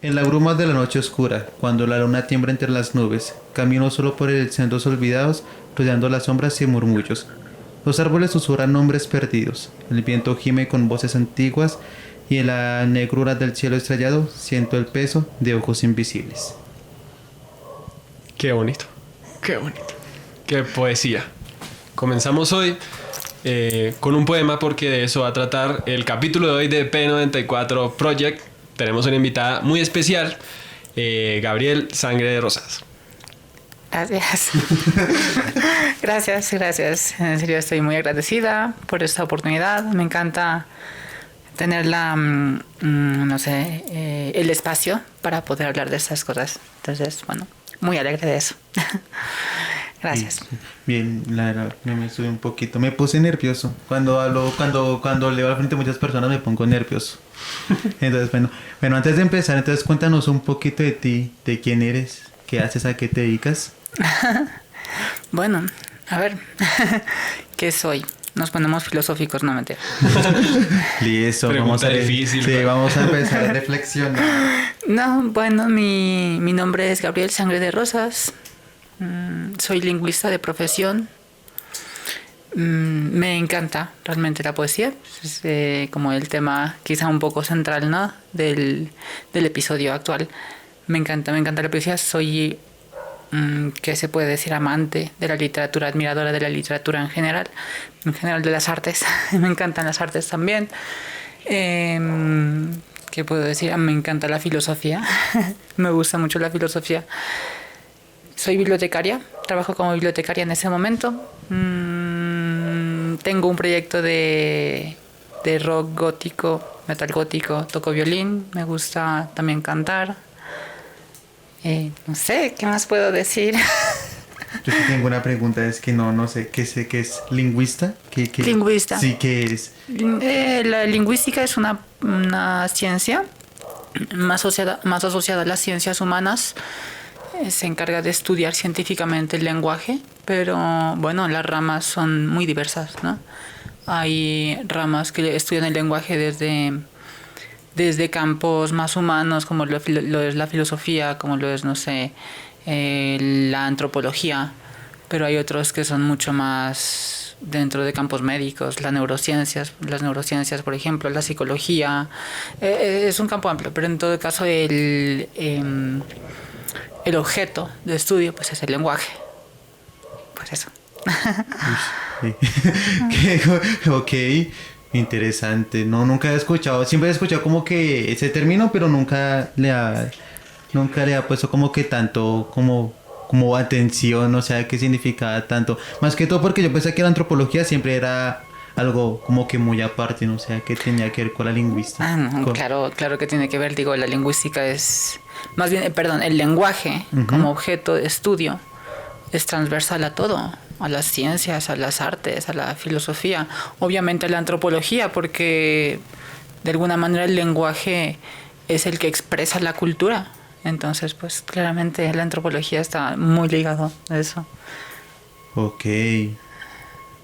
En la bruma de la noche oscura, cuando la luna tiembla entre las nubes, camino solo por el sendos olvidados, rodeando las sombras y murmullos. Los árboles susurran nombres perdidos, el viento gime con voces antiguas y en la negrura del cielo estrellado siento el peso de ojos invisibles. Qué bonito, qué bonito, qué poesía. Comenzamos hoy con un poema porque de eso va a tratar el capítulo de hoy de P94 Project. Tenemos una invitada muy especial, Gabriel Sangre de Rosas. Gracias. gracias. En serio estoy muy agradecida por esta oportunidad. Me encanta tener el espacio para poder hablar de estas cosas. Entonces, bueno, muy alegre de eso. Gracias. Bien, la verdad, me subí un poquito. Me puse nervioso. Cuando leo al frente a muchas personas me pongo nervioso. Entonces, bueno, antes de empezar, entonces cuéntanos un poquito de ti, de quién eres, qué haces, a qué te dedicas. Bueno, a ver, ¿qué soy? Nos ponemos filosóficos, no mentira. Listo, pregunta difícil. Sí, vamos a empezar a reflexionar. No, bueno, mi nombre es Gabriel Sangre de Rosas. Soy lingüista de profesión. Me encanta realmente la poesía. Es como el tema quizá un poco central, ¿no? del episodio actual. Me encanta la poesía. Soy, ¿qué se puede decir? Amante de la literatura, admiradora de la literatura en general de las artes. Me encantan las artes también. ¿Qué puedo decir? Me encanta la filosofía. Me gusta mucho la filosofía. Soy bibliotecaria, trabajo como bibliotecaria en ese momento. Tengo un proyecto de rock gótico, metal gótico, toco violín, me gusta también cantar. No sé, ¿qué más puedo decir? Yo sí tengo una pregunta, es que no sé, ¿qué es lingüista? Lingüista. Sí, ¿qué es? La lingüística es una ciencia más asociada a las ciencias humanas. Se encarga de estudiar científicamente el lenguaje, pero bueno, las ramas son muy diversas, ¿no? Hay ramas que estudian el lenguaje desde campos más humanos, como lo es la filosofía, como lo es, no sé, la antropología, pero hay otros que son mucho más dentro de campos médicos, las neurociencias, por ejemplo, la psicología. Es un campo amplio, pero en todo caso el objeto de estudio pues es el lenguaje. Pues eso. Ok, interesante. No, nunca he escuchado, siempre he escuchado como que ese término, pero nunca le ha puesto como que tanto como atención, o sea, qué significaba tanto. Más que todo porque yo pensé que la antropología siempre era algo como que muy aparte, no sé, que tenía que ver con la lingüística. No, claro que tiene que ver, digo, la lingüística es, más bien, el lenguaje como objeto de estudio es transversal a todo, a las ciencias, a las artes, a la filosofía, obviamente a la antropología, porque de alguna manera el lenguaje es el que expresa la cultura, entonces pues claramente la antropología está muy ligado a eso. Ok,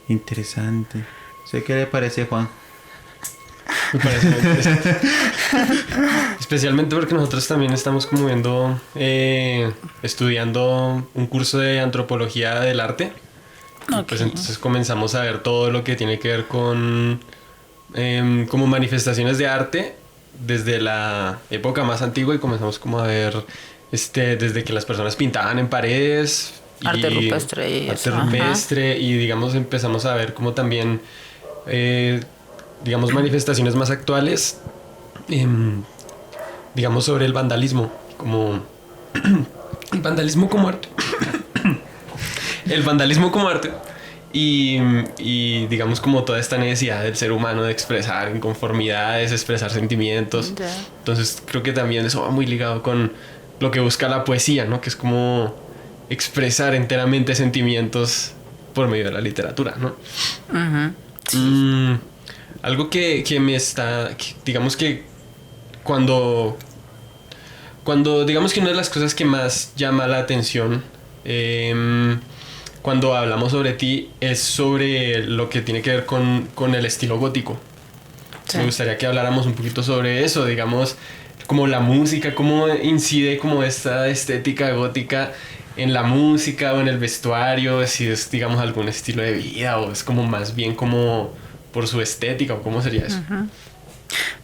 interesante. ¿Sé qué le parece, Juan? Me parece muy interesante. Especialmente porque nosotros también estamos como viendo, estudiando un curso de antropología del arte. Okay. Pues entonces comenzamos a ver todo lo que tiene que ver con como manifestaciones de arte desde la época más antigua, y comenzamos como a ver desde que las personas pintaban en paredes, arte rupestre y digamos empezamos a ver como también digamos manifestaciones más actuales, digamos sobre el vandalismo, como el vandalismo como arte el vandalismo como arte y digamos como toda esta necesidad del ser humano de expresar inconformidades, expresar sentimientos. Entonces creo que también eso va muy ligado con lo que busca la poesía, ¿no? Que es como expresar enteramente sentimientos por medio de la literatura, ¿no? Sí. Algo que me está, digamos que cuando digamos que una de las cosas que más llama la atención cuando hablamos sobre ti es sobre lo que tiene que ver con el estilo gótico. Sí. Me gustaría que habláramos un poquito sobre eso, digamos, como la música, cómo incide como esta estética gótica en la música o en el vestuario, si es, digamos, algún estilo de vida o es como más bien como por su estética o cómo sería eso.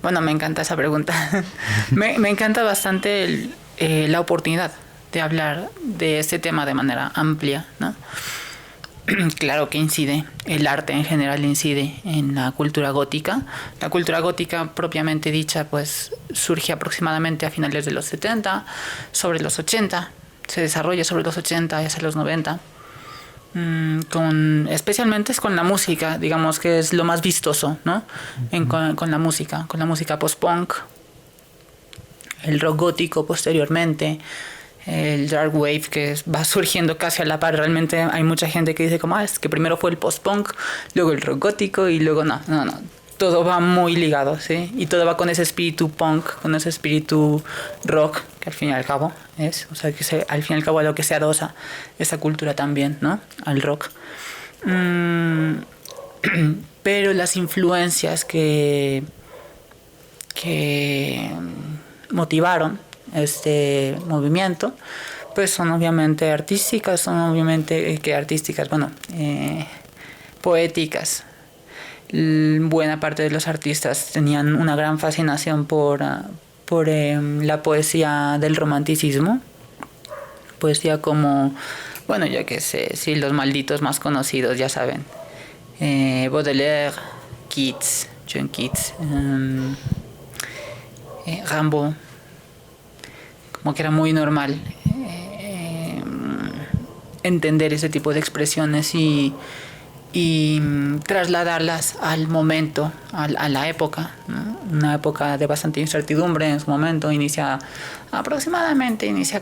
Bueno, me encanta esa pregunta. Me encanta bastante la oportunidad de hablar de este tema de manera amplia, ¿no? Claro que incide, el arte en general incide en la cultura gótica. La cultura gótica propiamente dicha pues surge aproximadamente a finales de los 70, sobre los 80, se desarrolla sobre los 80 y hacia los 90. Especialmente es con la música, digamos que es lo más vistoso, ¿no? Con la música post-punk, el rock gótico posteriormente, el dark wave que va surgiendo casi a la par. Realmente hay mucha gente que dice como, es que primero fue el post-punk, luego el rock gótico y luego no. Todo va muy ligado, ¿sí? Y todo va con ese espíritu punk, con ese espíritu rock, que al fin y al cabo es, o sea, que al fin y al cabo a lo que se adosa esa cultura también, ¿no? Al rock. Pero las influencias que motivaron este movimiento, pues son obviamente artísticas, poéticas. Buena parte de los artistas tenían una gran fascinación por la poesía del romanticismo, poesía como, bueno, yo que sé, sí, los malditos más conocidos, ya saben, Baudelaire, Keats, John Keats, Rimbaud, como que era muy normal entender ese tipo de expresiones y trasladarlas al momento, a la época, ¿no? Una época de bastante incertidumbre en su momento. Inicia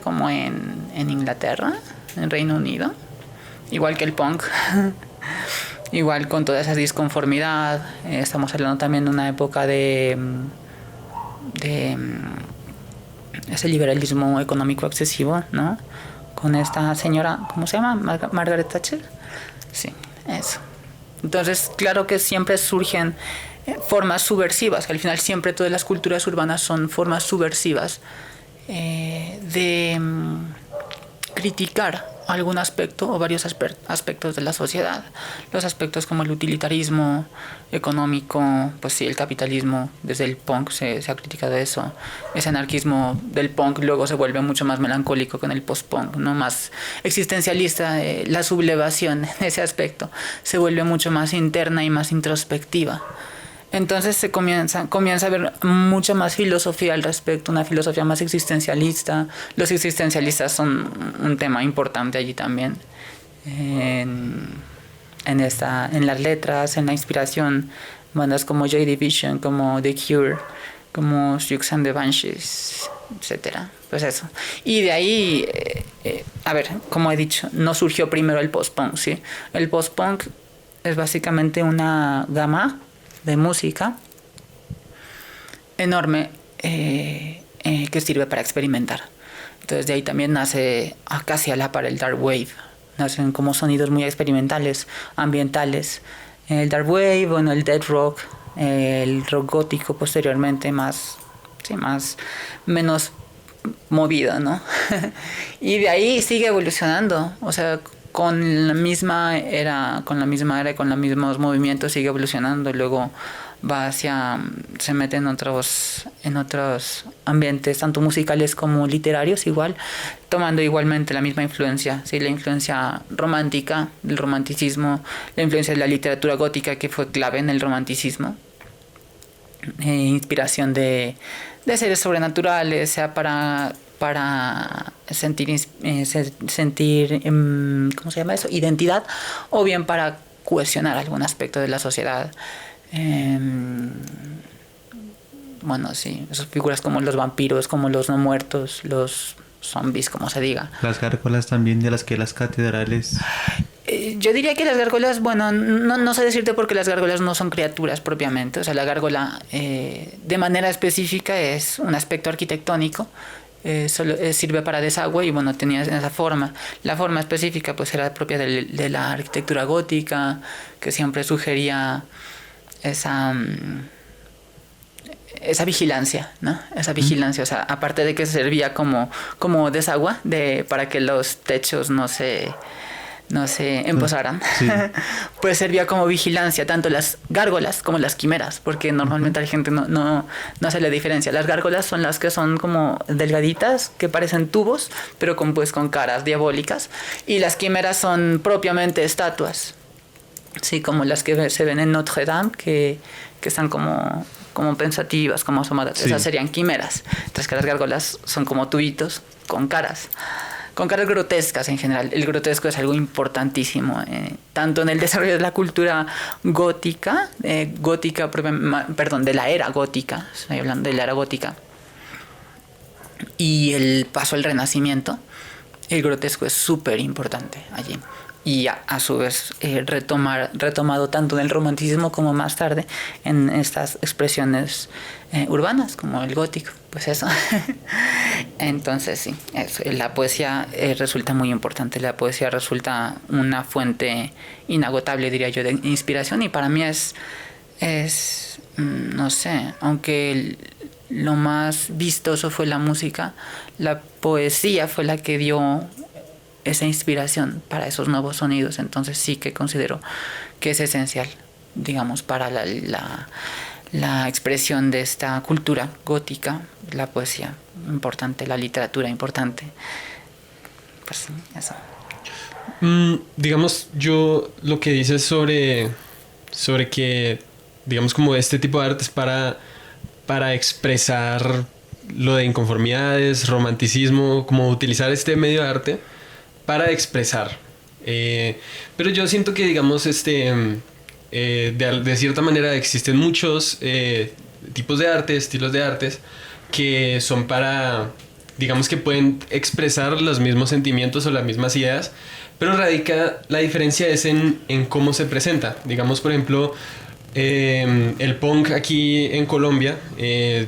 como en Inglaterra, en Reino Unido, igual que el punk. Igual con toda esa disconformidad. Estamos hablando también de una época de ese liberalismo económico excesivo, ¿no? Con esta señora, ¿cómo se llama? Margaret Thatcher. Sí, eso. Entonces, claro que siempre surgen formas subversivas, que al final siempre todas las culturas urbanas son formas subversivas de criticar algún aspecto o varios aspectos de la sociedad. Los aspectos como el utilitarismo económico, pues sí, el capitalismo, desde el punk se ha criticado eso. Ese anarquismo del punk luego se vuelve mucho más melancólico con el post-punk, ¿no? Más existencialista, la sublevación en ese aspecto se vuelve mucho más interna y más introspectiva. Entonces se comienza a ver mucha más filosofía al respecto, una filosofía más existencialista. Los existencialistas son un tema importante allí también, en las letras, en la inspiración. Bandas como Joy Division, como The Cure, como Siouxsie and the Banshees, etcétera. Pues eso. Y de ahí, a ver, como he dicho, no surgió primero el post-punk, ¿sí? El post-punk es básicamente una gama de música enorme que sirve para experimentar. Entonces de ahí también nace casi a la par el dark wave. Nacen como sonidos muy experimentales, ambientales. El dark wave, bueno, el death rock, el rock gótico posteriormente menos movido, ¿no? Y de ahí sigue evolucionando, o sea, con la misma era y con los mismos movimientos sigue evolucionando. Luego se mete en otros ambientes, tanto musicales como literarios, igual, tomando igualmente la misma influencia, ¿sí? La influencia romántica, del romanticismo, la influencia de la literatura gótica, que fue clave en el romanticismo, inspiración de seres sobrenaturales, sea para sentir ¿cómo se llama eso? Identidad, o bien para cohesionar algún aspecto de la sociedad. Bueno, sí, esas figuras como los vampiros, como los no muertos, los zombies, como se diga. Las gárgolas también, de las que las catedrales. Yo diría que las gárgolas, bueno, no sé decirte porque las gárgolas no son criaturas propiamente. O sea, la gárgola de manera específica es un aspecto arquitectónico. Solo sirve para desagüe y bueno, tenía esa forma. La forma específica pues era propia de la arquitectura esa vigilancia, ¿no? Esa vigilancia, o sea, aparte de que servía como desagüe para que los techos no se emposaran, Sí. pues servía como vigilancia tanto las gárgolas como las quimeras, porque normalmente la gente no hace la diferencia. Las gárgolas son las que son como delgaditas, que parecen tubos, pero con caras diabólicas, y las quimeras son propiamente estatuas, sí, como las que se ven en Notre Dame, que están como pensativas, como asomadas. Sí. Esas serían quimeras. Entonces que las gárgolas son como tubitos con caras grotescas en general. El grotesco es algo importantísimo, tanto en el desarrollo de la cultura gótica, de la era gótica, estoy hablando de la era gótica, y el paso al Renacimiento. El grotesco es súper importante allí. Y a su vez retomado tanto en el romanticismo como más tarde en estas expresiones urbanas como el gótico, pues eso. Entonces sí, la poesía resulta muy importante. La poesía resulta una fuente inagotable, diría yo, de inspiración, y para mí es no sé, aunque lo más vistoso fue la música, la poesía fue la que dio esa inspiración para esos nuevos sonidos. Entonces sí que considero que es esencial, digamos, para la expresión de esta cultura gótica, la poesía importante, la literatura importante. Pues sí, eso. Digamos, yo lo que dices sobre que, digamos, como este tipo de arte es para expresar lo de inconformidades, romanticismo, como utilizar este medio de arte para expresar. Pero yo siento que, digamos, de cierta manera existen muchos tipos de arte, estilos de artes que son digamos que pueden expresar los mismos sentimientos o las mismas ideas, pero la diferencia es en cómo se presenta. Digamos, por ejemplo, el punk aquí en Colombia,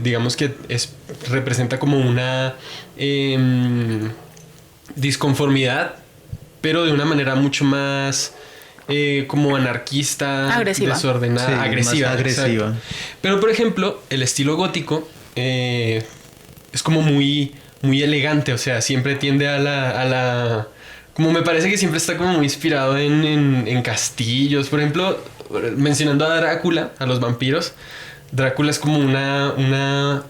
digamos que representa como una disconformidad, pero de una manera mucho más como anarquista, agresiva, desordenada, Sí, agresiva. más agresiva. Exacto. Pero por ejemplo, el estilo gótico es como muy, muy elegante, o sea, siempre tiende a la como me parece que siempre está como muy inspirado en castillos. Por ejemplo, mencionando a Drácula, a los vampiros, Drácula es como una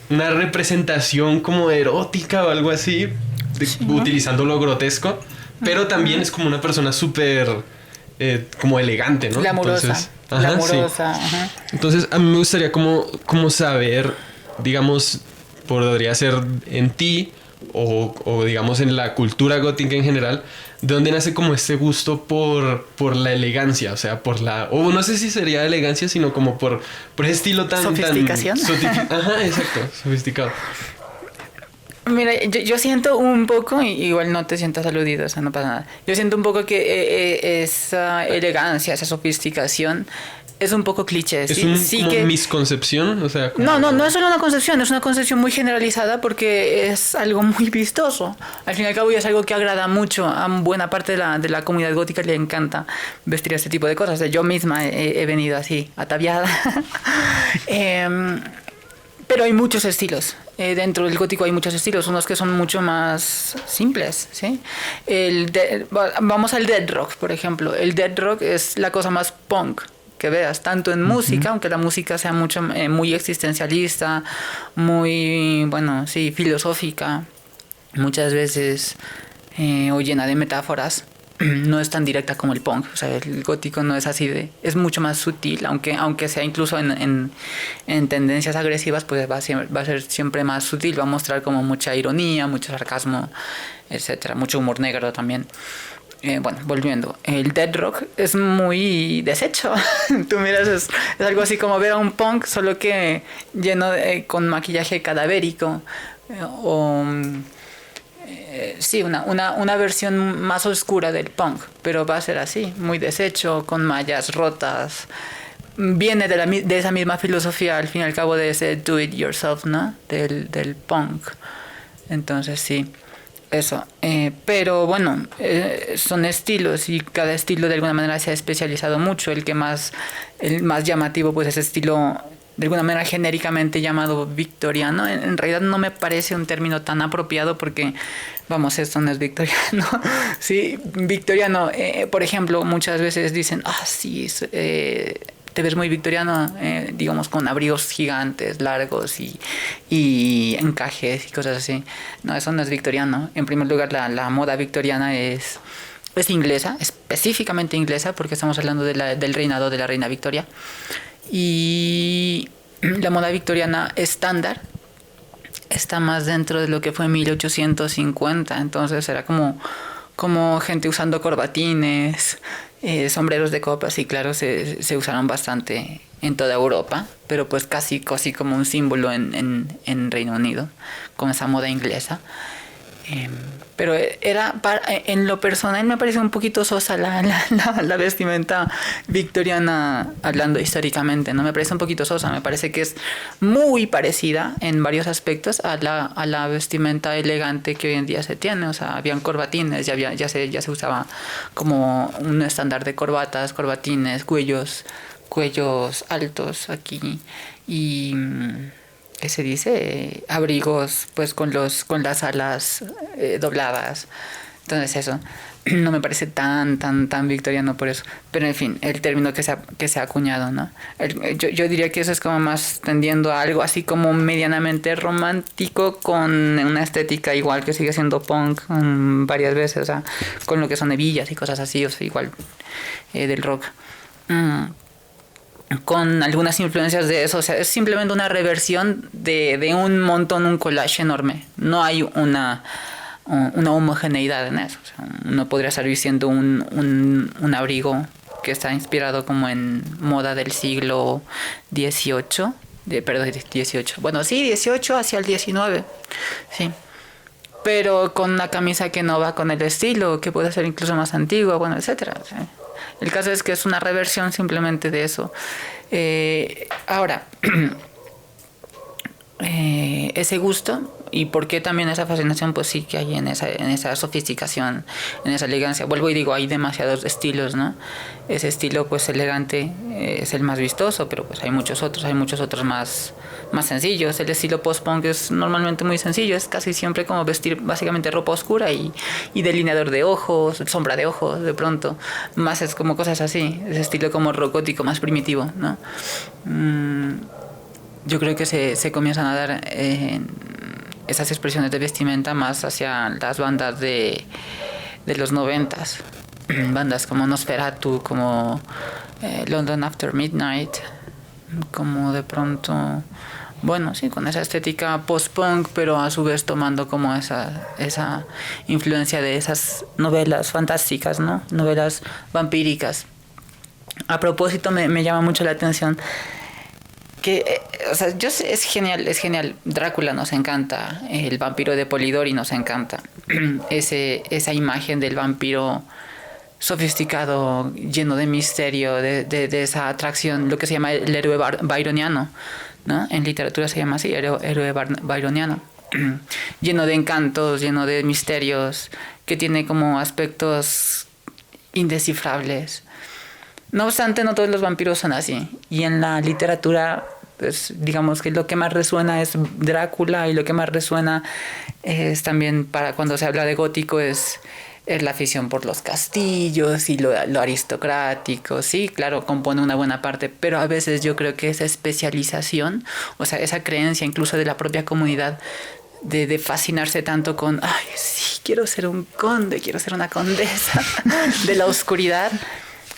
representación como erótica o algo así, utilizando lo grotesco, pero también es como una persona súper como elegante, ¿no? Glamurosa. Entonces, Glamurosa. sí. Ajá. Entonces a mí me gustaría como saber, digamos, podría ser en ti o digamos en la cultura gótica en general, ¿de dónde nace como este gusto por la elegancia? O sea, o no sé si sería elegancia, sino como por ese estilo tan... Sofisticación. Ajá, exacto, sofisticado. Mira, yo siento un poco, igual no te sientas aludido, o sea, no pasa nada. Yo siento un poco que esa elegancia, esa sofisticación es un poco cliché. Es sí como que misconcepción, o sea... Como... No es solo una concepción, es una concepción muy generalizada porque es algo muy vistoso. Al fin y al cabo, es algo que agrada mucho a buena parte de la comunidad gótica, le encanta vestir este tipo de cosas. O sea, yo misma he venido así, ataviada. Pero hay muchos estilos. Dentro del gótico hay muchos estilos, unos que son mucho más simples, ¿sí? Vamos al dead rock, por ejemplo. El dead rock es la cosa más punk que veas, tanto en música, aunque la música sea muy existencialista, muy, bueno, sí, filosófica, muchas veces o llena de metáforas. No es tan directa como el punk. O sea, el gótico no es así es mucho más sutil, aunque sea incluso en tendencias agresivas, pues va a ser siempre más sutil, va a mostrar como mucha ironía, mucho sarcasmo, etcétera, mucho humor negro también. Bueno, volviendo, el dead rock es muy deshecho. Tú miras, es algo así como ver a un punk, solo que lleno con maquillaje cadavérico, sí, una versión más oscura del punk, pero va a ser así, muy deshecho, con mallas rotas. Viene de esa misma filosofía, al fin y al cabo, de ese do it yourself, ¿no? Del punk. Entonces sí, eso. Pero bueno, son estilos y cada estilo de alguna manera se ha especializado mucho. El más llamativo pues es estilo de alguna manera genéricamente llamado victoriano. En realidad no me parece un término tan apropiado porque, vamos, esto no es victoriano. Sí, victoriano, por ejemplo, muchas veces dicen, sí, te ves muy victoriano, digamos, con abrigos gigantes, largos y encajes y cosas así. No, eso no es victoriano. En primer lugar, la moda victoriana es inglesa, específicamente inglesa, porque estamos hablando del reinado de la reina Victoria. Y la moda victoriana estándar está más dentro de lo que fue 1850. Entonces era como gente usando corbatines, sombreros de copas, y claro, se usaron bastante en toda Europa, pero pues casi como un símbolo en Reino Unido, con esa moda inglesa. Pero en lo personal me parece un poquito sosa la vestimenta victoriana, hablando históricamente, ¿no? Me parece un poquito sosa, me parece que es muy parecida en varios aspectos a la vestimenta elegante que hoy en día se tiene. O sea, habían corbatines, ya se usaba como un estándar de corbatines, cuellos altos aquí, y ¿qué se dice? Abrigos pues con las alas dobladas. Entonces eso no me parece tan victoriano por eso. Pero en fin, el término que se ha acuñado, ¿no? Yo diría que eso es como más tendiendo a algo así como medianamente romántico, con una estética igual que sigue siendo punk varias veces, o sea, con lo que son hebillas y cosas así, o sea, igual del rock. Con algunas influencias de eso, o sea, es simplemente una reversión de un collage enorme. No hay una homogeneidad en eso. O sea, uno podría estar vistiendo un abrigo que está inspirado como en moda del siglo XVIII, bueno, sí, XVIII hacia el XIX, sí. Pero con una camisa que no va con el estilo, que puede ser incluso más antigua, bueno, etcétera. ¿Sí? El caso es que es una reversión simplemente de eso. Ahora, ese gusto y por qué también esa fascinación, pues sí que hay en esa sofisticación, en esa elegancia. Vuelvo y digo, hay demasiados estilos, ¿no? Ese estilo pues elegante es el más vistoso, pero pues hay muchos otros más sencillos. El estilo post-punk es normalmente muy sencillo, es casi siempre como vestir básicamente ropa oscura y delineador de ojos, sombra de ojos de pronto, más es como cosas así, ese estilo como rock gótico más primitivo, ¿no? Yo creo que se comienzan a dar esas expresiones de vestimenta más hacia las bandas de los 90s, bandas como Nosferatu, como London After Midnight, como de pronto, bueno, sí, con esa estética post-punk, pero a su vez tomando como esa influencia de esas novelas fantásticas, ¿no? Novelas vampíricas. A propósito, me llama mucho la atención que, o sea, es genial. Drácula nos encanta, el vampiro de Polidori nos encanta. Esa imagen del vampiro sofisticado, lleno de misterio, de esa atracción, lo que se llama el héroe byroniano, ¿no? En literatura se llama así, héroe byroniano. Lleno de encantos, lleno de misterios, que tiene como aspectos indescifrables. No obstante, no todos los vampiros son así. Y en la literatura, pues, digamos que lo que más resuena es Drácula, y lo que más resuena es también, para cuando se habla de gótico, es la afición por los castillos y lo aristocrático. Sí, claro, compone una buena parte, pero a veces yo creo que esa especialización, o sea, esa creencia incluso de la propia comunidad, de fascinarse tanto con, ay, sí, quiero ser un conde, quiero ser una condesa de la oscuridad.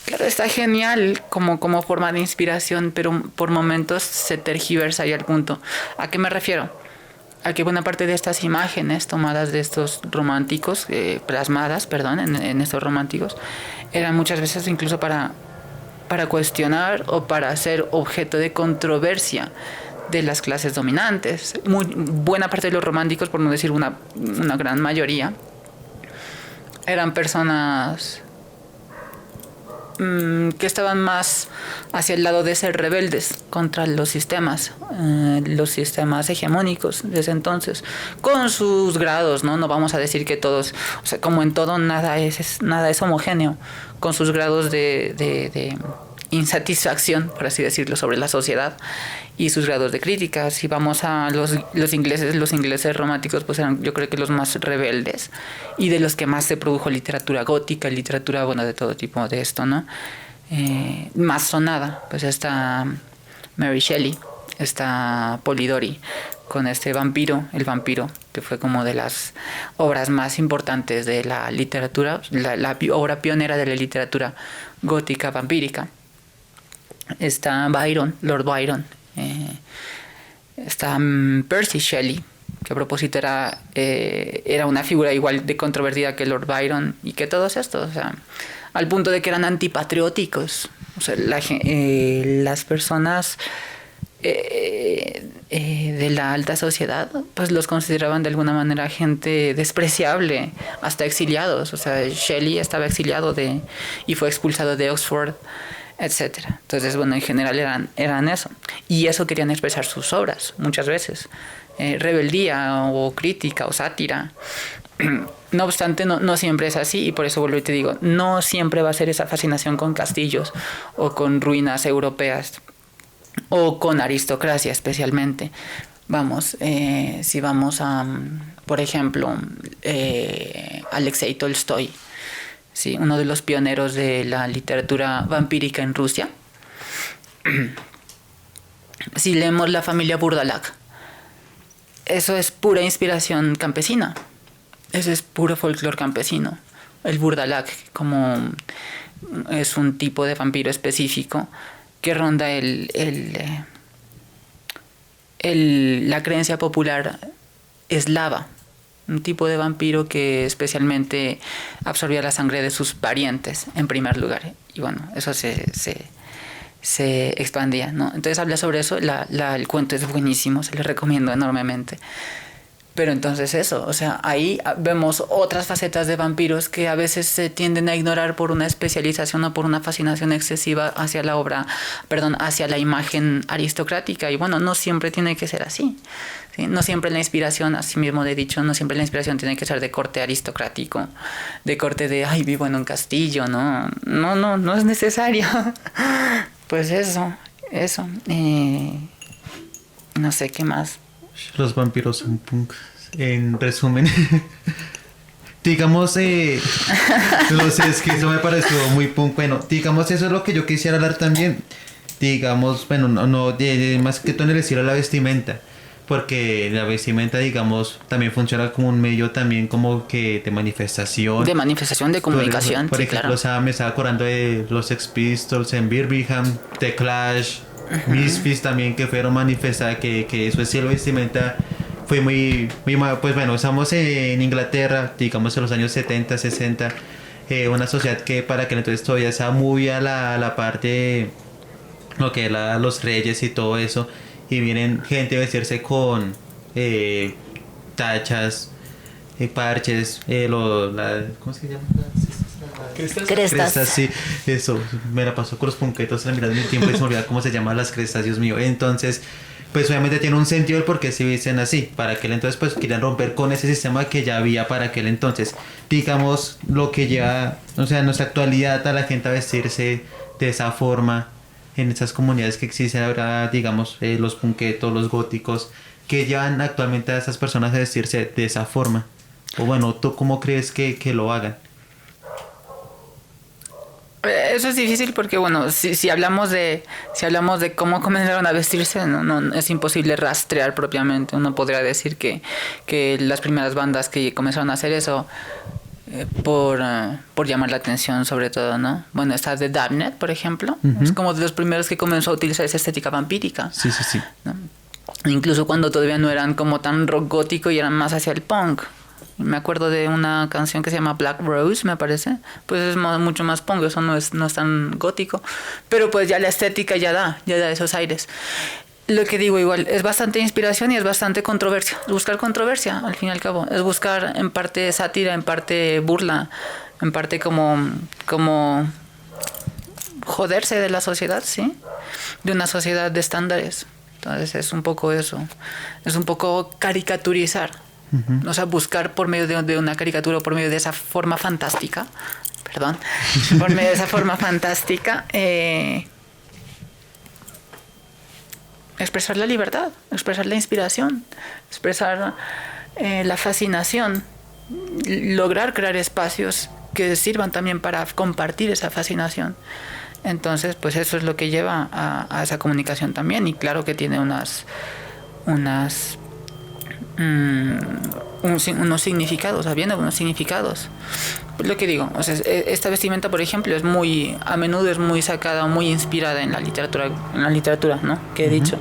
Claro, está genial como forma de inspiración, pero por momentos se tergiversa y al punto. ¿A qué me refiero? A que buena parte de estas imágenes tomadas de estos románticos, plasmadas, en estos románticos, eran muchas veces incluso para cuestionar o para ser objeto de controversia de las clases dominantes. Buena parte de los románticos, por no decir una gran mayoría, eran personas que estaban más hacia el lado de ser rebeldes contra los sistemas hegemónicos de ese entonces, con sus grados, no vamos a decir que todos, o sea, como en todo, nada es homogéneo, con sus grados de insatisfacción, por así decirlo, sobre la sociedad y sus grados de crítica. Si vamos a los ingleses románticos, pues eran, yo creo que los más rebeldes y de los que más se produjo literatura gótica, literatura, bueno, de todo tipo de esto, ¿no? Más sonada, pues está Mary Shelley, está Polidori, con este vampiro, el vampiro, que fue como de las obras más importantes de la literatura, la obra pionera de la literatura gótica vampírica. Está Byron, Lord Byron, está Percy Shelley, que a propósito era una figura igual de controvertida que Lord Byron y que todos estos, o sea, al punto de que eran antipatrióticos. O sea, las personas de la alta sociedad pues los consideraban de alguna manera gente despreciable, hasta exiliados. O sea, Shelley estaba exiliado y fue expulsado de Oxford, etcétera. Entonces, bueno, en general eran eso, y eso querían expresar sus obras muchas veces, rebeldía o crítica o sátira. No obstante, no siempre es así, y por eso vuelvo y te digo, no siempre va a ser esa fascinación con castillos o con ruinas europeas o con aristocracia especialmente. Vamos, si vamos a, por ejemplo, Alexei Tolstoy, ¿sí? Uno de los pioneros de la literatura vampírica en Rusia. Si leemos La familia Burdalac, eso es pura inspiración campesina. Eso es puro folclore campesino. El Burdalac, como es un tipo de vampiro específico que ronda la creencia popular eslava. Un tipo de vampiro que especialmente absorbía la sangre de sus parientes, en primer lugar. Y bueno, eso se expandía, ¿no? Entonces habla sobre eso. El cuento es buenísimo, se le recomiendo enormemente. Pero entonces eso, o sea, ahí vemos otras facetas de vampiros que a veces se tienden a ignorar por una especialización o por una fascinación excesiva hacia la obra, hacia la imagen aristocrática. Y bueno, no siempre tiene que ser así, ¿sí? No siempre la inspiración, así mismo he dicho, no siempre la inspiración tiene que ser de corte aristocrático, de corte de, ay, vivo en un castillo, no es necesario. Pues eso, no sé qué más. Los vampiros son punk. En resumen, digamos, no sé, es que eso me pareció muy punk. Bueno, digamos, eso es lo que yo quisiera hablar también. Digamos, bueno, más que todo en el estilo de la vestimenta. Porque la vestimenta, digamos, también funciona como un medio también como que de manifestación. De manifestación, de comunicación. Por ejemplo, claro. O sea, me estaba acordando de los Sex Pistols en Birmingham, The Clash, Misfits también, que fueron manifestadas, que su estilo de vestimenta fue muy, pues bueno, estamos en Inglaterra, digamos en los años 70, 60, una sociedad que para aquel entonces todavía estaba muy a la parte, lo que era los reyes y todo eso, y vienen gente a vestirse con tachas, parches, ¿cómo se llama? Crestas. Sí, eso, me la pasó con los punquetos en la mirada de mi tiempo y se me olvidaba cómo se llaman las crestas, Dios mío. Entonces, pues obviamente tiene un sentido el por qué se visten así. Para aquel entonces, pues querían romper con ese sistema que ya había para aquel entonces. Digamos, lo que lleva, o sea, en nuestra actualidad a la gente a vestirse de esa forma, en esas comunidades que existen ahora, digamos, los punquetos, los góticos, que llevan actualmente a esas personas a vestirse de esa forma. O bueno, ¿tú cómo crees que lo hagan? Eso es difícil porque, bueno, si hablamos de cómo comenzaron a vestirse, no es imposible rastrear propiamente. Uno podría decir que las primeras bandas que comenzaron a hacer eso por llamar la atención, sobre todo, ¿no? Bueno, está The Darknet, por ejemplo. Es como de los primeros que comenzó a utilizar esa estética vampírica. Sí. ¿No? Incluso cuando todavía no eran como tan rock gótico y eran más hacia el punk. Me acuerdo de una canción que se llama Black Rose, me parece. Pues es mucho más punk, eso no es tan gótico. Pero pues ya la estética ya da esos aires. Lo que digo igual, es bastante inspiración y es bastante controversia. Es buscar controversia, al fin y al cabo. Es buscar en parte sátira, en parte burla, en parte como joderse de la sociedad, ¿sí? De una sociedad de estándares. Entonces es un poco eso. Es un poco caricaturizar. O sea, buscar por medio de una caricatura, por medio de esa forma fantástica, por medio de esa forma fantástica, expresar la libertad, expresar la inspiración, expresar la fascinación, lograr crear espacios que sirvan también para compartir esa fascinación. Entonces, pues eso es lo que lleva a esa comunicación también, y claro que tiene unos significados, habiendo unos significados. Lo que digo, o sea, esta vestimenta, por ejemplo, a menudo es muy sacada, muy inspirada en la literatura, ¿no? Que he dicho,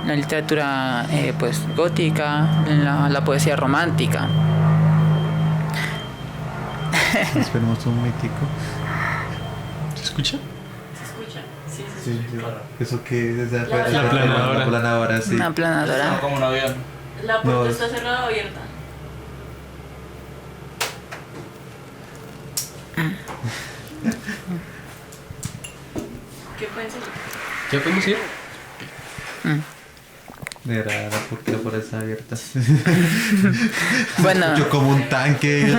la literatura pues gótica, la poesía romántica. Esperemos un mítico. ¿Se escucha? Sí. Eso que desde afuera. La planadora. La planadora, sí. Una planadora. No, como un avión. ¿La puerta No. está cerrada o abierta? ¿Qué pueden ser? ¿Ya podemos ir? Era la puerta por esa abierta. Bueno, Yo como un tanque. No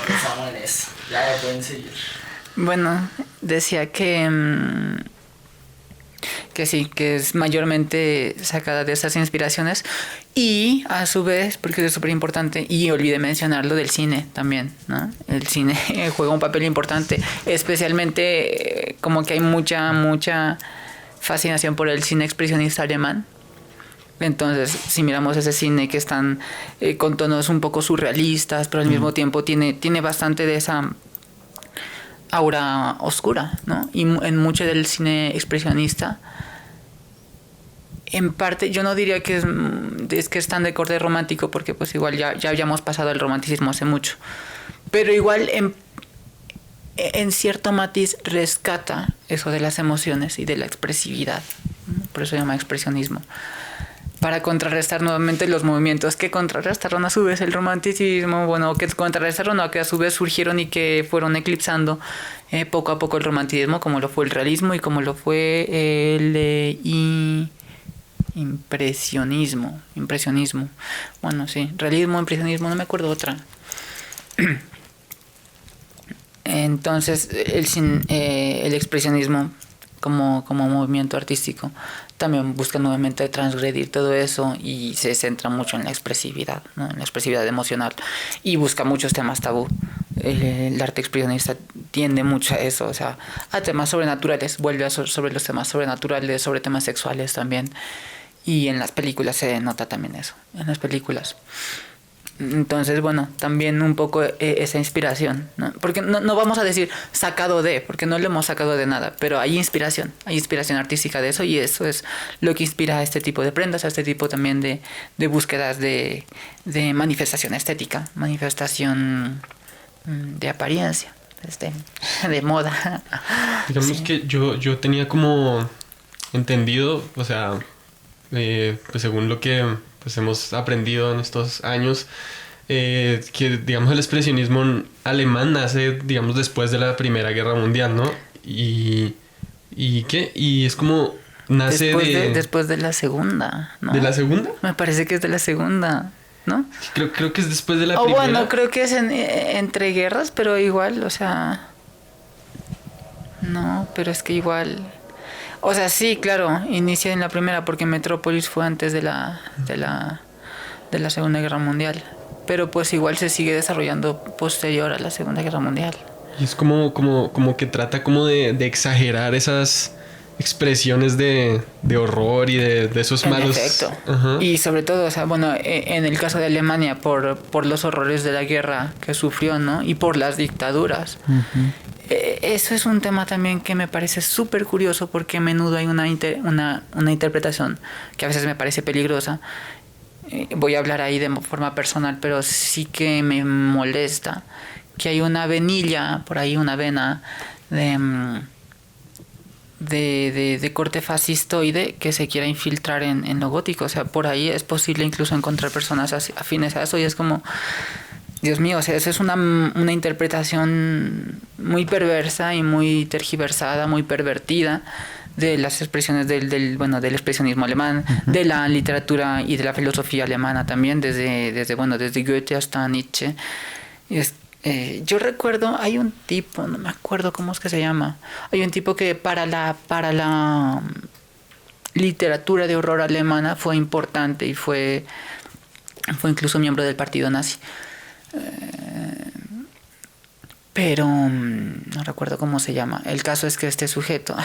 pensamos en eso. Ya pueden seguir. bueno, decía que sí, que es mayormente sacada de esas inspiraciones, y a su vez, porque es súper importante, y olvidé mencionarlo del cine también, ¿no? El cine juega un papel importante, especialmente como que hay mucha fascinación por el cine expresionista alemán. Entonces, si miramos ese cine que están con tonos un poco surrealistas, pero al mismo tiempo tiene bastante de esa aura oscura, ¿no? Y en mucho del cine expresionista, en parte, yo no diría que es que es tan de corte romántico, porque pues igual ya habíamos pasado el romanticismo hace mucho, pero igual en cierto matiz rescata eso de las emociones y de la expresividad, ¿no? Por eso se llama expresionismo, para contrarrestar nuevamente los movimientos que contrarrestaron a su vez el romanticismo, bueno, que contrarrestaron o que a su vez surgieron y que fueron eclipsando poco a poco el romanticismo, como lo fue el realismo y como lo fue el impresionismo. Bueno, sí, realismo, impresionismo, no me acuerdo otra. Entonces, el expresionismo como movimiento artístico también busca nuevamente transgredir todo eso y se centra mucho en la expresividad, ¿no? En la expresividad emocional, y busca muchos temas tabú. El arte expresionista tiende mucho a eso, o sea, a temas sobrenaturales, vuelve sobre los temas sobrenaturales, sobre temas sexuales también, y en las películas se nota también eso, en las películas. Entonces, bueno, también un poco esa inspiración, ¿no? Porque no vamos a decir sacado de, porque no lo hemos sacado de nada, pero hay inspiración artística de eso, y eso es lo que inspira a este tipo de prendas, a este tipo también de búsquedas de manifestación estética, manifestación de apariencia, de moda. Digamos Sí. que yo tenía como entendido, o sea, pues según lo que pues hemos aprendido en estos años, que digamos el expresionismo alemán nace, digamos, después de la Primera Guerra Mundial, ¿no? Y ¿qué? Y es como nace después de la Segunda, ¿no? ¿De la Segunda? Me parece que es de la Segunda, ¿no? Creo que es después de la O Primera. bueno, creo que es entre guerras, pero igual, o sea... No, pero es que igual... O sea, sí, claro, inicia en la Primera, porque Metrópolis fue antes de la Segunda Guerra Mundial. Pero pues igual se sigue desarrollando posterior a la Segunda Guerra Mundial. Y es como que trata como de exagerar esas expresiones de horror y de esos En malos... efecto. Ajá. Y sobre todo, o sea, bueno, en el caso de Alemania, por los horrores de la guerra que sufrió, ¿no? Y por las dictaduras. Eso es un tema también que me parece súper curioso, porque a menudo hay una interpretación que a veces me parece peligrosa. Voy a hablar ahí de forma personal, pero sí que me molesta que hay una venilla, por ahí una vena de corte fascistoide que se quiera infiltrar en lo gótico. O sea, por ahí es posible incluso encontrar personas afines a eso, y es como... Dios mío, o sea, esa es una interpretación muy perversa y muy tergiversada, muy pervertida de las expresiones del expresionismo alemán, de la literatura y de la filosofía alemana también, desde Goethe hasta Nietzsche. Yo recuerdo, hay un tipo, no me acuerdo cómo es que se llama, hay un tipo que para la literatura de horror alemana fue importante y fue incluso miembro del partido nazi. Pero no recuerdo cómo se llama. El caso es que este sujeto,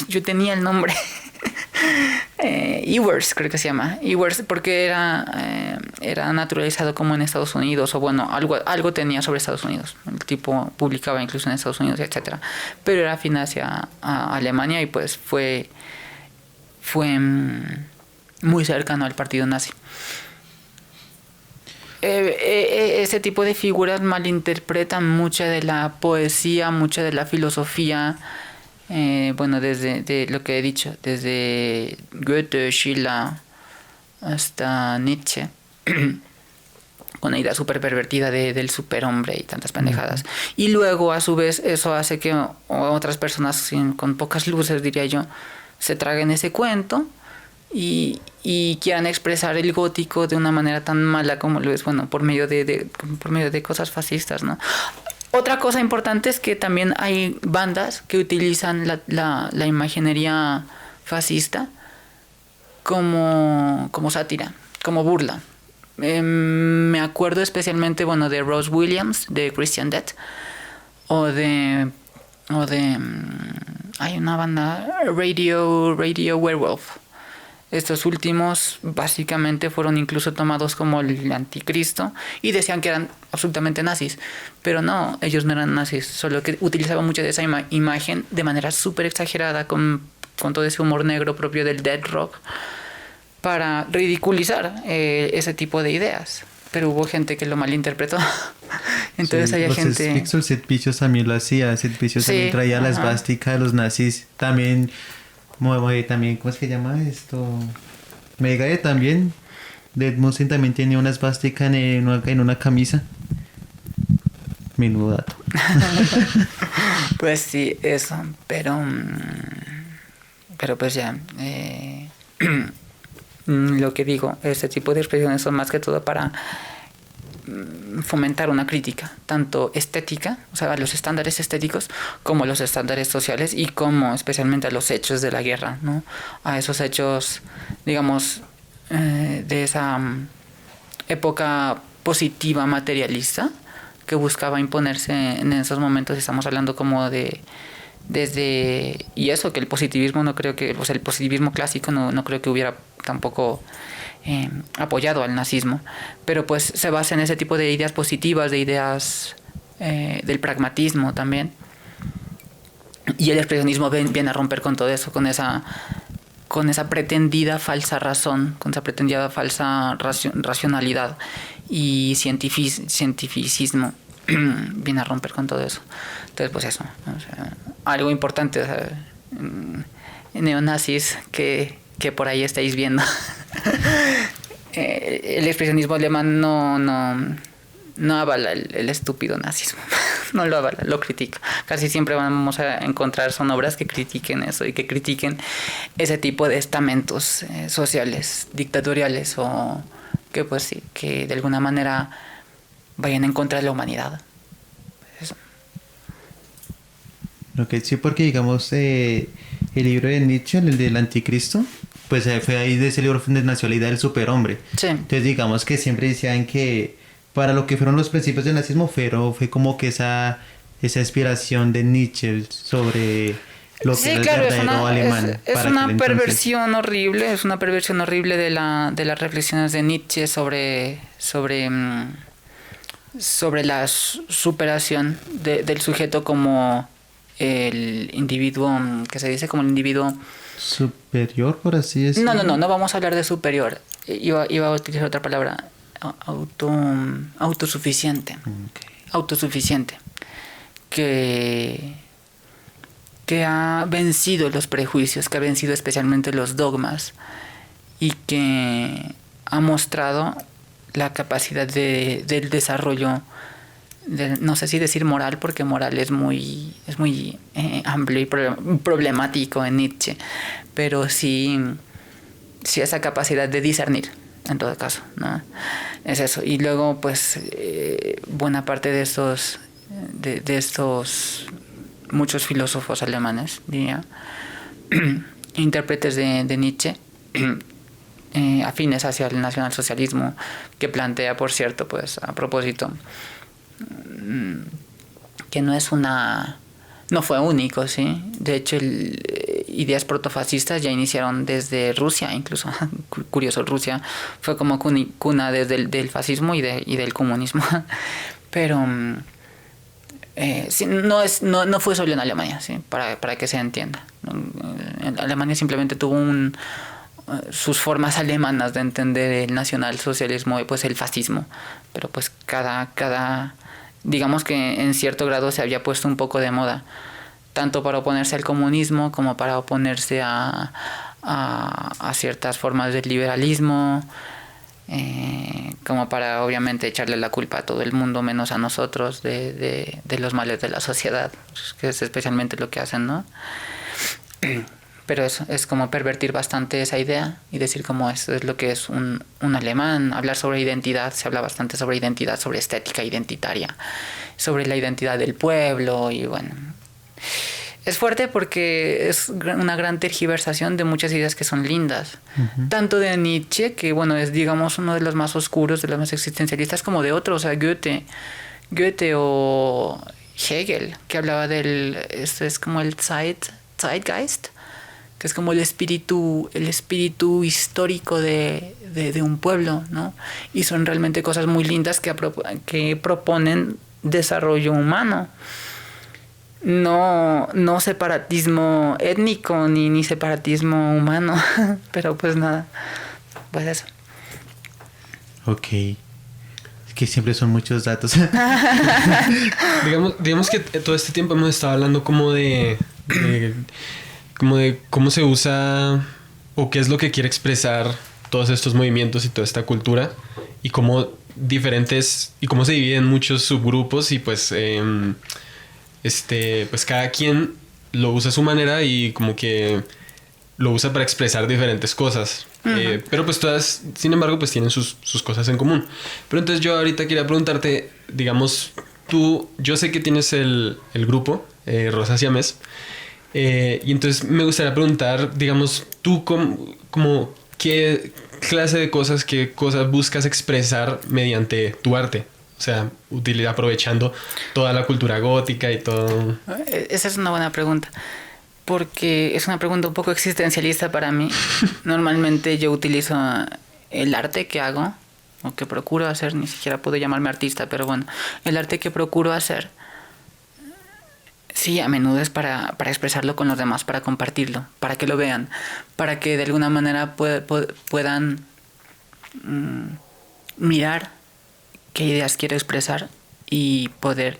yo tenía el nombre. Ewers, creo que se llama. Ewers, porque era naturalizado como en Estados Unidos, o bueno, algo tenía sobre Estados Unidos. El tipo publicaba incluso en Estados Unidos, etcétera. Pero era afín hacia Alemania y pues fue muy cercano al partido nazi. Ese tipo de figuras malinterpretan mucha de la poesía, mucha de la filosofía, desde lo que he dicho, desde Goethe, Schiller hasta Nietzsche, con una idea súper pervertida del superhombre y tantas pendejadas. Y luego, a su vez, eso hace que otras personas con pocas luces, diría yo, se traguen ese cuento y quieran expresar el gótico de una manera tan mala como lo es, por medio de cosas fascistas, ¿no? Otra cosa importante es que también hay bandas que utilizan la imaginería fascista como sátira, como burla. Me acuerdo especialmente, de Rose Williams, de Christian Death, o de hay una banda, Radio Werewolf. Estos últimos básicamente fueron incluso tomados como el anticristo y decían que eran absolutamente nazis, pero no, ellos no eran nazis, solo que utilizaban mucho de esa imagen de manera súper exagerada con todo ese humor negro propio del death rock para ridiculizar ese tipo de ideas. Pero hubo gente que lo malinterpretó. Entonces había gente... Sid Vicious también lo hacía. Sid Vicious también traía la esvástica de los nazis. También, ¿cómo es que llama esto? Megadeth también. Dead Mustaine también tenía una esvástica en una camisa. Menudo dato. Pues sí, eso. Pero pues ya... lo que digo, este tipo de expresiones son más que todo para fomentar una crítica, tanto estética, o sea, a los estándares estéticos, como a los estándares sociales y como especialmente a los hechos de la guerra, ¿no? A esos hechos, digamos, de esa época positiva materialista que buscaba imponerse en esos momentos. Estamos hablando como y eso, que el positivismo no creo que, el positivismo clásico no creo que hubiera tampoco apoyado al nazismo, pero pues se basa en ese tipo de ideas positivas, de ideas del pragmatismo también, y el expresionismo viene a romper con todo eso, con esa pretendida falsa razón, con esa pretendida falsa racionalidad y cientificismo. Viene a romper con todo eso. Entonces, pues eso, o sea, algo importante, o sea, neonazis que por ahí estáis viendo. El expresionismo alemán no avala el estúpido nazismo. No lo avala, lo critica. Casi siempre vamos a encontrar son obras que critiquen eso y que critiquen ese tipo de estamentos sociales, dictatoriales, o que pues sí, que de alguna manera vayan en contra de la humanidad. Eso. Ok, sí, porque digamos el libro de Nietzsche, el del Anticristo, pues fue ahí de ese libro donde nació la idea del superhombre. Sí. Entonces digamos que siempre decían que para lo que fueron los principios del nazismo fue como que esa inspiración de Nietzsche sobre lo que era el verdadero alemán. Es una perversión horrible, de las reflexiones de Nietzsche sobre la superación del sujeto como el individuo, que se dice como el individuo superior, por así decirlo. No vamos a hablar de superior. Iba a utilizar otra palabra. Autosuficiente. Okay. Autosuficiente. Que ha vencido los prejuicios, que ha vencido especialmente los dogmas y que ha mostrado la capacidad del desarrollo, no sé si decir moral, porque moral es muy amplio y problemático en Nietzsche, pero sí esa capacidad de discernir, en todo caso, ¿no? Es eso. Y luego, pues, buena parte de estos muchos filósofos alemanes, diría, intérpretes de Nietzsche, afines hacia el nacionalsocialismo, que plantea, por cierto, pues a propósito, que no fue único, ¿sí? De hecho, ideas protofascistas ya iniciaron desde Rusia, incluso. Curioso, Rusia fue como cuna desde del fascismo y del comunismo. Pero sí, no fue solo en Alemania, ¿sí? Para que se entienda. En Alemania simplemente tuvo sus formas alemanas de entender el nacionalsocialismo y pues el fascismo. Pero pues cada digamos que en cierto grado se había puesto un poco de moda, tanto para oponerse al comunismo como para oponerse a ciertas formas del liberalismo, como para obviamente echarle la culpa a todo el mundo menos a nosotros de los males de la sociedad, que es especialmente lo que hacen, ¿no? Pero eso es como pervertir bastante esa idea y decir como esto es lo que es un alemán. Hablar sobre identidad, se habla bastante sobre identidad, sobre estética identitaria, sobre la identidad del pueblo y bueno. Es fuerte porque es una gran tergiversación de muchas ideas que son lindas. Uh-huh. Tanto de Nietzsche, que bueno, es digamos uno de los más oscuros, de los más existencialistas, como de otros, o sea, Goethe o Hegel, que hablaba esto es como el Zeitgeist, que es como el espíritu histórico de un pueblo, ¿no? Y son realmente cosas muy lindas que proponen desarrollo humano. No separatismo étnico ni separatismo humano, pero pues nada, pues eso. Ok. Es que siempre son muchos datos. digamos que todo este tiempo hemos estado hablando como de cómo se usa o qué es lo que quiere expresar todos estos movimientos y toda esta cultura y cómo cómo se dividen muchos subgrupos y pues pues cada quien lo usa a su manera y como que lo usa para expresar diferentes cosas. Uh-huh. Pero pues todas, sin embargo, pues tienen sus cosas en común. Pero entonces yo ahorita quería preguntarte, digamos, yo sé que tienes el grupo, Rosa Siamés, y entonces me gustaría preguntar, digamos, tú como qué clase de cosas, qué cosas buscas expresar mediante tu arte. O sea, aprovechando toda la cultura gótica y todo. Esa es una buena pregunta. Porque es una pregunta un poco existencialista para mí. Normalmente yo utilizo el arte que hago, o que procuro hacer, ni siquiera puedo llamarme artista, pero bueno, el arte que procuro hacer, sí, a menudo es para expresarlo con los demás, para compartirlo, para que lo vean, para que de alguna manera puedan mirar qué ideas quiero expresar y poder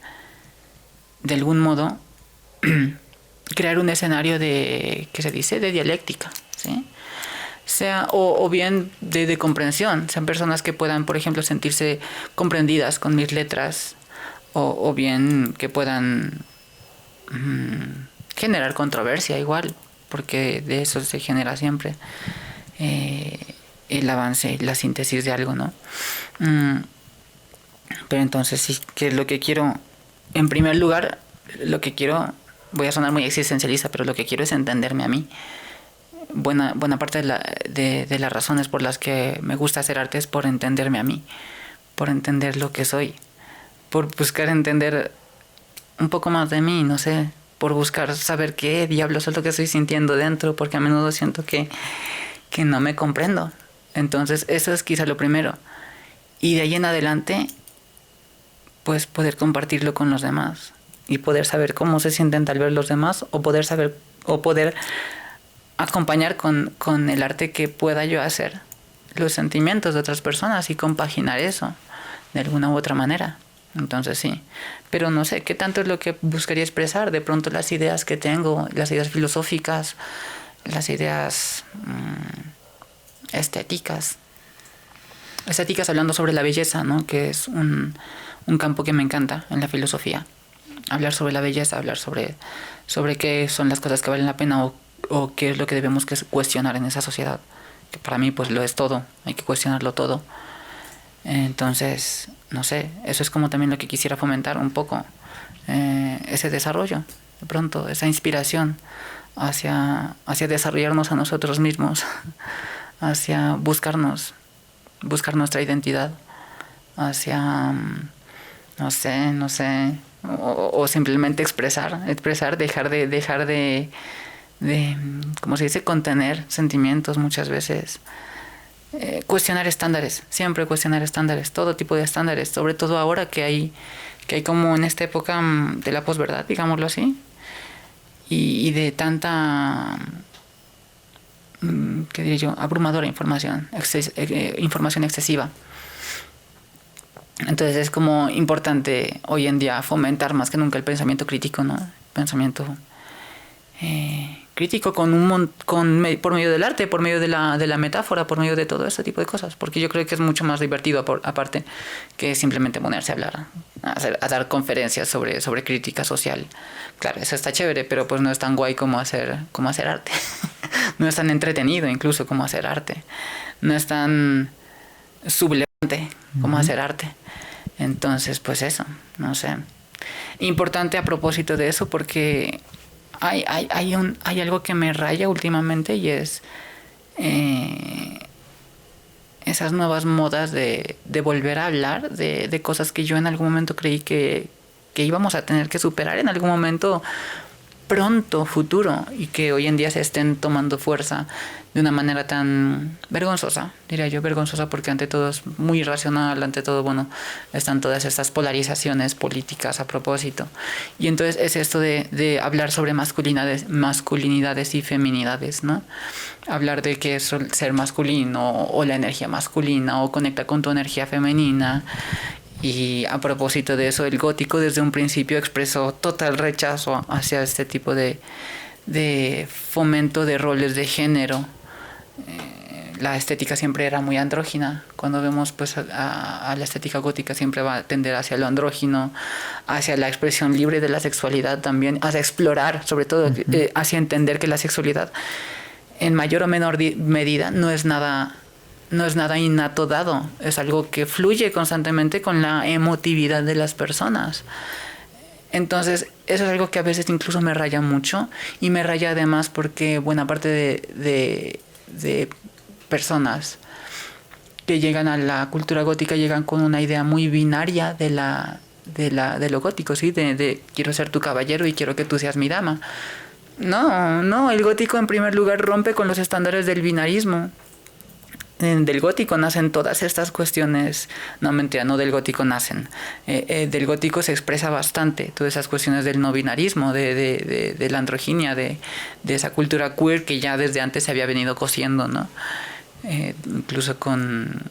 de algún modo crear un escenario de, ¿qué se dice?, de dialéctica, ¿sí? Sea, o bien de comprensión, sean personas que puedan, por ejemplo, sentirse comprendidas con mis letras, o bien que puedan generar controversia igual, porque de eso se genera siempre el avance, la síntesis de algo, ¿no? Pero entonces sí, que es lo que quiero. En primer lugar, lo que quiero, voy a sonar muy existencialista, pero lo que quiero es entenderme a mí. Buena parte de las razones por las que me gusta hacer arte es por entenderme a mí, por entender lo que soy, por buscar entender un poco más de mí, no sé, por buscar saber qué diablos es lo que estoy sintiendo dentro, porque a menudo siento que no me comprendo. Entonces eso es quizá lo primero. Y de ahí en adelante, pues poder compartirlo con los demás y poder saber cómo se sienten tal vez los demás, o poder acompañar con el arte que pueda yo hacer los sentimientos de otras personas y compaginar eso de alguna u otra manera. Entonces sí, pero no sé qué tanto es lo que buscaría expresar. De pronto las ideas que tengo, las ideas filosóficas, las ideas estéticas hablando sobre la belleza, ¿no? Que es un campo que me encanta en la filosofía. Hablar sobre la belleza, hablar sobre qué son las cosas que valen la pena o qué es lo que debemos cuestionar en esa sociedad. Que para mí pues lo es todo, hay que cuestionarlo todo. Entonces, no sé, eso es como también lo que quisiera fomentar un poco, ese desarrollo, de pronto, esa inspiración hacia desarrollarnos a nosotros mismos, hacia buscar nuestra identidad, hacia, no sé, o simplemente expresar, dejar de, ¿cómo se dice?, contener sentimientos muchas veces. Cuestionar estándares, siempre cuestionar estándares, todo tipo de estándares, sobre todo ahora que hay como en esta época de la posverdad, digámoslo así, y de tanta, ¿qué diría yo?, abrumadora información, información excesiva. Entonces es como importante hoy en día fomentar más que nunca el pensamiento crítico, ¿no? Pensamiento crítico por medio del arte, por medio de la metáfora, por medio de todo ese tipo de cosas, porque yo creo que es mucho más divertido aparte que simplemente ponerse a hablar, a dar conferencias sobre crítica social. Claro, eso está chévere, pero pues no es tan guay como hacer arte. No es tan entretenido incluso como hacer arte. No es tan sublevante como hacer arte. Entonces, pues eso, no sé. Importante a propósito de eso porque hay algo que me raya últimamente y es esas nuevas modas de volver a hablar de cosas que yo en algún momento creí que íbamos a tener que superar en algún momento pronto, futuro, y que hoy en día se estén tomando fuerza de una manera tan vergonzosa, diría yo, vergonzosa porque ante todo es muy irracional, ante todo, bueno, están todas estas polarizaciones políticas a propósito. Y entonces es esto de hablar sobre masculinidades y feminidades, ¿no? Hablar de qué es ser masculino o la energía masculina o conecta con tu energía femenina. Y a propósito de eso, el gótico desde un principio expresó total rechazo hacia este tipo de fomento de roles de género. La estética siempre era muy andrógina. Cuando vemos pues a la estética gótica siempre va a tender hacia lo andrógino, hacia la expresión libre de la sexualidad también, hacia explorar, sobre todo hacia entender que la sexualidad en mayor o menor medida no es nada innato dado, es algo que fluye constantemente con la emotividad de las personas. Entonces, eso es algo que a veces incluso me raya mucho y me raya además porque buena parte de personas que llegan a la cultura gótica llegan con una idea muy binaria de lo gótico, ¿sí? De quiero ser tu caballero y quiero que tú seas mi dama. No, el gótico en primer lugar rompe con los estándares del binarismo. Del gótico nacen todas estas cuestiones, no mentira, no del gótico nacen, del gótico se expresa bastante todas esas cuestiones del no binarismo, de la androginia, de esa cultura queer que ya desde antes se había venido cosiendo, ¿no? Incluso con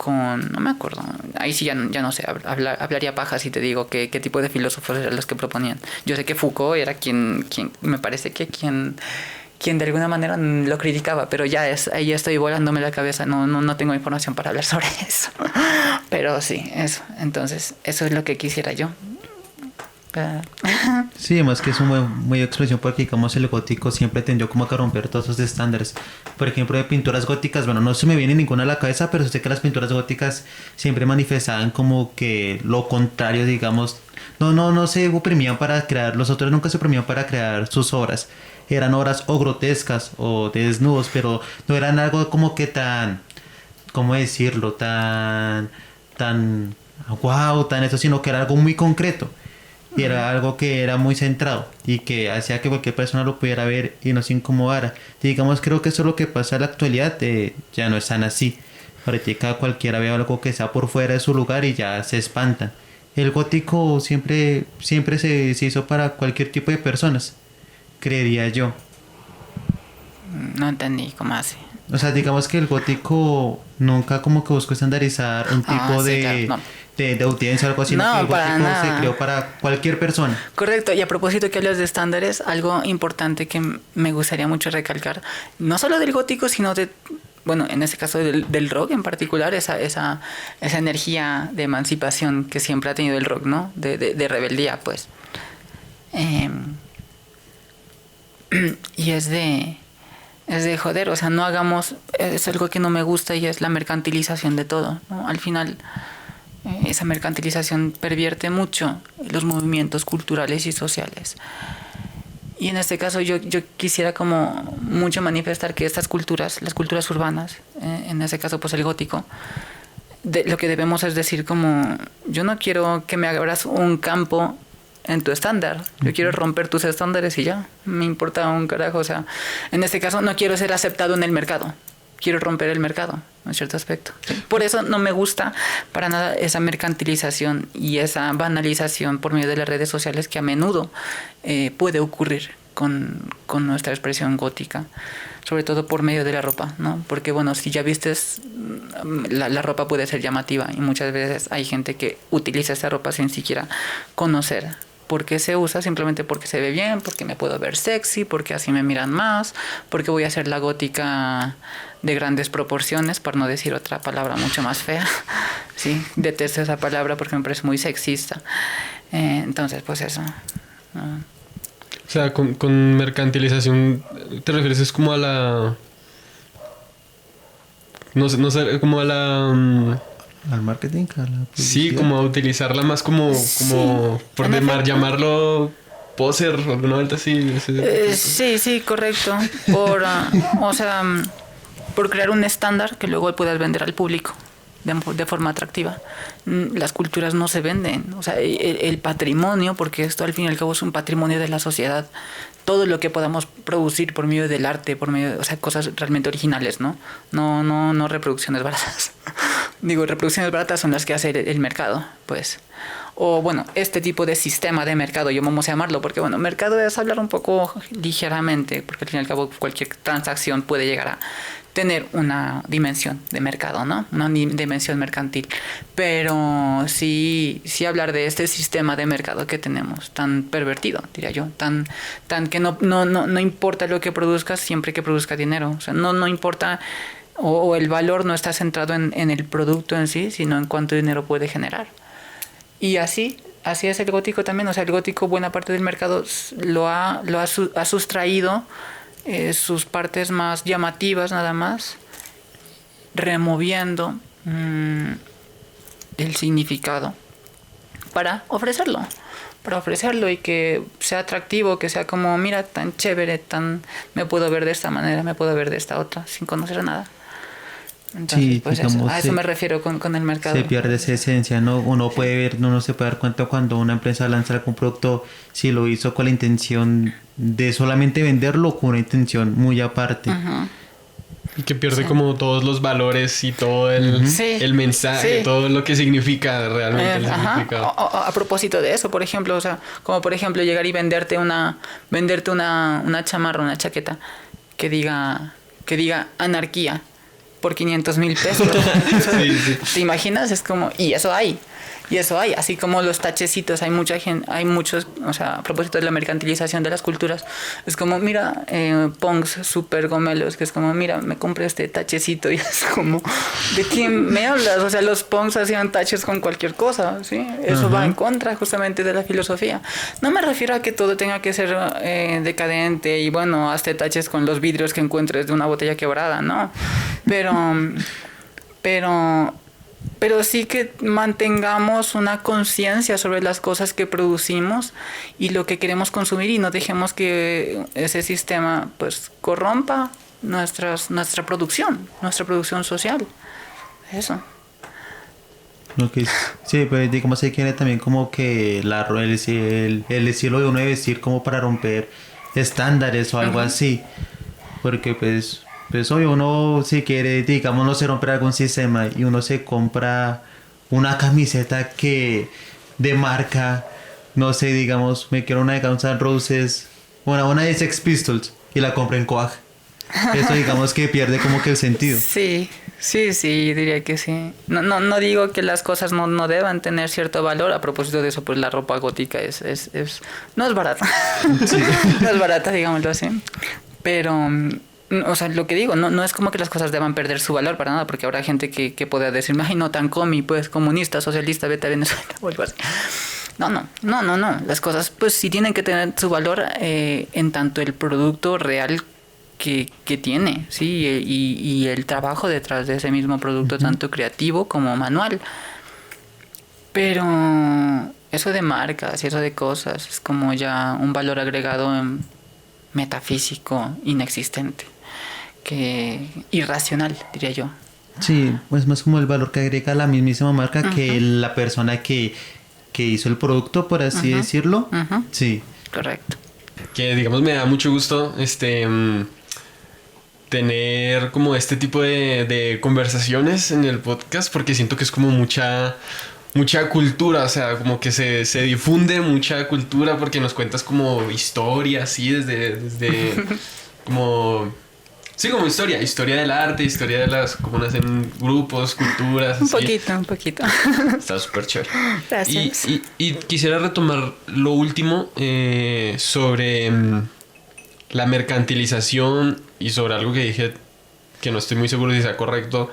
no me acuerdo, ahí sí ya no sé, hablaría paja si te digo qué tipo de filósofos eran los que proponían. Yo sé que Foucault era quien me parece que quien de alguna manera lo criticaba, pero ahí estoy volándome la cabeza, no tengo información para hablar sobre eso. Pero sí, eso. Entonces, eso es lo que quisiera yo. Sí, además que es una muy expresión porque digamos el gótico siempre tendió como a romper todos esos estándares. Por ejemplo, de pinturas góticas, bueno, no se me viene ninguna a la cabeza, pero sé que las pinturas góticas siempre manifestaban como que lo contrario, digamos. No se oprimían para crear, los autores nunca se oprimían para crear sus obras. Eran obras o grotescas o de desnudos, pero no eran algo como que tan, ¿cómo decirlo? Tan wow, tan eso, sino que era algo muy concreto. Y era algo que era muy centrado y que hacía que cualquier persona lo pudiera ver y no se incomodara. Y digamos, creo que eso es lo que pasa en la actualidad, ya no es tan así. Ahorita cualquiera ve algo que está por fuera de su lugar y ya se espantan. El gótico siempre se hizo para cualquier tipo de personas, creería yo. No entendí cómo así. O sea, digamos que el gótico nunca como que buscó estandarizar un tipo sí, de, claro, de audiencia o algo así. No, el para gótico nada. se creó para cualquier persona. Correcto, y a propósito que hablas de estándares, algo importante que me gustaría mucho recalcar, no solo del gótico, sino bueno, en este caso del rock en particular, esa energía de emancipación que siempre ha tenido el rock, ¿no? De rebeldía, pues. Y es de joder, o sea, no hagamos, es algo que no me gusta y es la mercantilización de todo, ¿no? Al final, esa mercantilización pervierte mucho los movimientos culturales y sociales. Y en este caso yo quisiera como mucho manifestar que estas culturas, las culturas urbanas, en ese caso pues el gótico, lo que debemos es decir como, yo no quiero que me abras un campo en tu estándar, yo quiero romper tus estándares y ya, me importa un carajo, o sea, en este caso no quiero ser aceptado en el mercado, quiero romper el mercado en cierto aspecto. Por eso no me gusta para nada esa mercantilización y esa banalización por medio de las redes sociales que a menudo puede ocurrir con nuestra expresión gótica, sobre todo por medio de la ropa, ¿no? Porque bueno, si ya vistes, la ropa puede ser llamativa y muchas veces hay gente que utiliza esa ropa sin siquiera conocer por qué se usa, simplemente porque se ve bien, porque me puedo ver sexy, porque así me miran más, porque voy a ser la gótica de grandes proporciones, por no decir otra palabra mucho más fea. Sí, detesto esa palabra porque me parece muy sexista. Entonces, pues eso. O sea, con mercantilización te refieres es como a la... No sé, como a la... Al marketing, a la Sí, publicidad. como a utilizarla más como por llamarlo poser o alguna vuelta así. Sí, correcto. O sea, por crear un estándar que luego puedas vender al público de forma atractiva. Las culturas no se venden. O sea, el patrimonio, porque esto al fin y al cabo es un patrimonio de la sociedad. Todo lo que podamos producir por medio del arte, por medio, o sea, cosas realmente originales, ¿no? No reproducciones baratas. Digo, reproducciones baratas son las que hace el mercado, pues. O bueno, este tipo de sistema de mercado, yo vamos a llamarlo, porque bueno, mercado es hablar un poco ligeramente, porque al fin y al cabo cualquier transacción puede llegar a tener una dimensión de mercado, ¿no? Una dimensión mercantil. Pero sí hablar de este sistema de mercado que tenemos, tan pervertido, diría yo, tan que no importa lo que produzcas siempre que produzca dinero. O sea, no importa, o el valor no está centrado en el producto en sí, sino en cuánto dinero puede generar. Y así es el gótico también. O sea, el gótico buena parte del mercado lo ha sustraído sus partes más llamativas nada más, removiendo el significado para ofrecerlo y que sea atractivo, que sea como, mira, tan chévere, me puedo ver de esta manera, me puedo ver de esta otra, sin conocer nada. Entonces, Sí, pues digamos, a eso me refiero con el mercado. Se pierde esa esencia, ¿no? Uno puede ver, uno se puede dar cuenta cuando una empresa lanza algún producto, si lo hizo con la intención de solamente venderlo, con una intención muy aparte. Uh-huh. Y que pierde como todos los valores y todo el mensaje, todo lo que significa realmente el significado. A propósito de eso, por ejemplo, o sea, como por ejemplo llegar y venderte una chamarra, una chaqueta que diga anarquía por 500,000 pesos. Sí. ¿Te imaginas? Es como, y eso hay, así como los tachecitos, hay muchos, o sea, a propósito de la mercantilización de las culturas, es como, mira, punks super gomelos, que es como, mira, me compré este tachecito, y es como, ¿de quién me hablas? O sea, los punks hacían taches con cualquier cosa, ¿sí? Eso va en contra justamente de la filosofía. No me refiero a que todo tenga que ser decadente y bueno, hazte taches con los vidrios que encuentres de una botella quebrada, ¿no? Pero sí que mantengamos una conciencia sobre las cosas que producimos y lo que queremos consumir, y no dejemos que ese sistema pues corrompa nuestra producción social. Eso. Okay. Sí, pues digamos se quiere también como que el estilo de uno de vestir como para romper estándares o algo así. Porque pues obvio, uno si quiere, digamos, no se romper algún sistema y uno se compra una camiseta que de marca, no sé, digamos, me quiero una de Guns N' Roses, una de Sex Pistols y la compro en Coag. Eso digamos que pierde como que el sentido. Sí, diría que sí. No digo que las cosas no deban tener cierto valor. A propósito de eso, pues la ropa gótica no es barata. Sí. No es barata, digámoslo así. Pero... o sea, lo que digo, no es como que las cosas deban perder su valor para nada, porque habrá gente que pueda decirme, ay, no, tan pues comunista, socialista, vete a Venezuela o algo así. No. Las cosas, pues sí tienen que tener su valor en tanto el producto real que tiene, sí, y el trabajo detrás de ese mismo producto, tanto creativo como manual. Pero eso de marcas y eso de cosas es como ya un valor agregado metafísico, inexistente, que irracional, diría yo. Sí, pues más como el valor que agrega la mismísima marca que la persona que hizo el producto, por así decirlo. Sí. Correcto. Que digamos me da mucho gusto tener como este tipo de conversaciones en el podcast, porque siento que es como mucha cultura, o sea, como que se difunde mucha cultura porque nos cuentas como historias, sí, desde como... Sí, como historia del arte, historia de las cómo nacen grupos, culturas, Un así. poquito. Está súper chévere. Gracias. Y quisiera retomar lo último sobre la mercantilización y sobre algo que dije que no estoy muy seguro si sea correcto,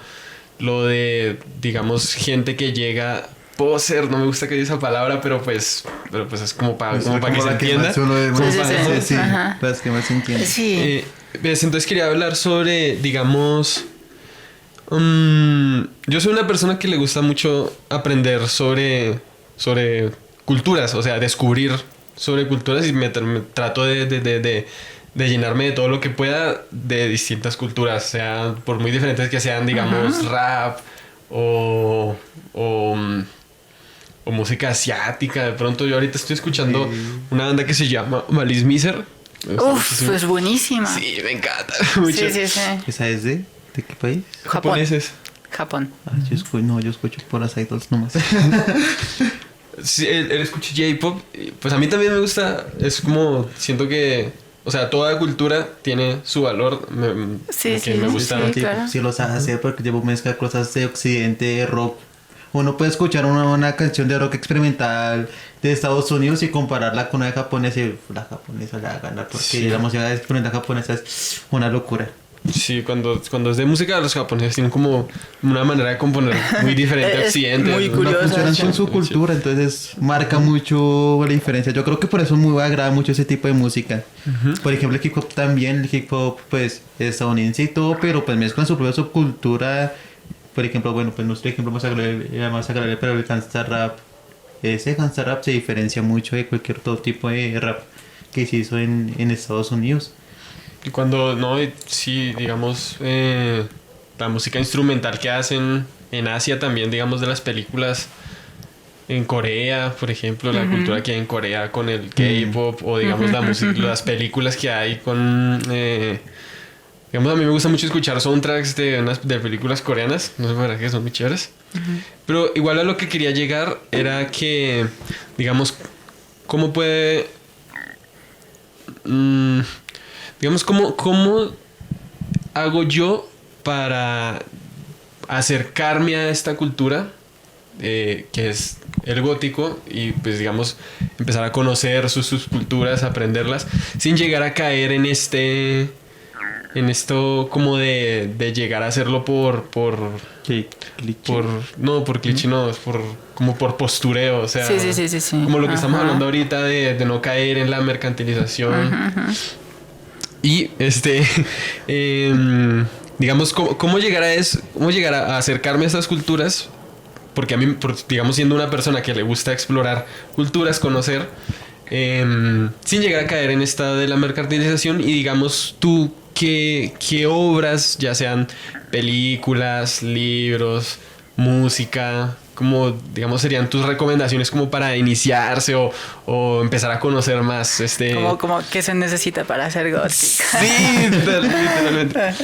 lo de, digamos, gente que llega... Poser, no me gusta que diga esa palabra, pero pues es como para que se entienda. Sí, para que más se entienda. Sí. Entonces quería hablar sobre, digamos, yo soy una persona que le gusta mucho aprender sobre culturas, o sea, descubrir sobre culturas y me trato de llenarme de todo lo que pueda de distintas culturas, o sea, por muy diferentes que sean, digamos, rap o música asiática. De pronto yo ahorita estoy escuchando una banda que se llama Malice Miser. Uf, es buenísima. Sí, me encanta mucho. Sí. ¿Esa es de qué país? Japón. Japoneses. Japón. Ah, yo escucho por las idols nomás. Sí, él escucha J-pop. Pues a mí también me gusta. Es como, siento que, o sea, toda cultura tiene su valor. Que me gusta. Sí, claro. Sí lo sabe hacer porque llevo mezcla cosas de occidente, de rock. Uno puede escuchar una canción de rock experimental de Estados Unidos y compararla con una japonesa y la japonesa la va a ganar porque Sí. la música experimental japonesa es una locura. Sí, cuando es de música, los japoneses tienen como una manera de componer muy diferente a Es Occidente. muy ¿no? curioso. No funcionan sí. con su cultura, entonces marca mucho la diferencia. Yo creo que por eso me agrada mucho ese tipo de música. Por ejemplo, el hip hop también, el hip hop pues estadounidense y todo, pero pues mezclan su propia subcultura. Por ejemplo, bueno, pues nuestro ejemplo más agradable, pero el gangsta rap. Ese gangsta rap se diferencia mucho de cualquier otro tipo de rap que se hizo en Estados Unidos. Y cuando, no, sí, digamos, la música instrumental que hacen en Asia también, digamos, de las películas en Corea, por ejemplo, la cultura que hay en Corea con el K-pop, o digamos, la música, las películas que hay con... digamos, a mí me gusta mucho escuchar soundtracks de películas coreanas, no sé por qué son muy chéveres. Pero igual a lo que quería llegar era que, digamos, ¿cómo puede... digamos, ¿cómo hago yo para acercarme a esta cultura que es el gótico y pues digamos empezar a conocer sus culturas, aprenderlas sin llegar a caer en esto como de llegar a hacerlo por Sí, cliché. por cliché, no, es como por postureo, o sea, Sí. como lo que estamos Ajá. hablando ahorita de no caer en la mercantilización. Y digamos, ¿cómo llegar a eso? ¿Cómo llegar a acercarme a estas culturas? Porque a mí, digamos, siendo una persona que le gusta explorar culturas, conocer, sin llegar a caer en esta de la mercantilización, y digamos, tú, ¿qué obras, ya sean películas, libros, música, como, digamos, serían tus recomendaciones como para iniciarse o empezar a conocer más Como ¿qué se necesita para ser gótica? Sí, literalmente.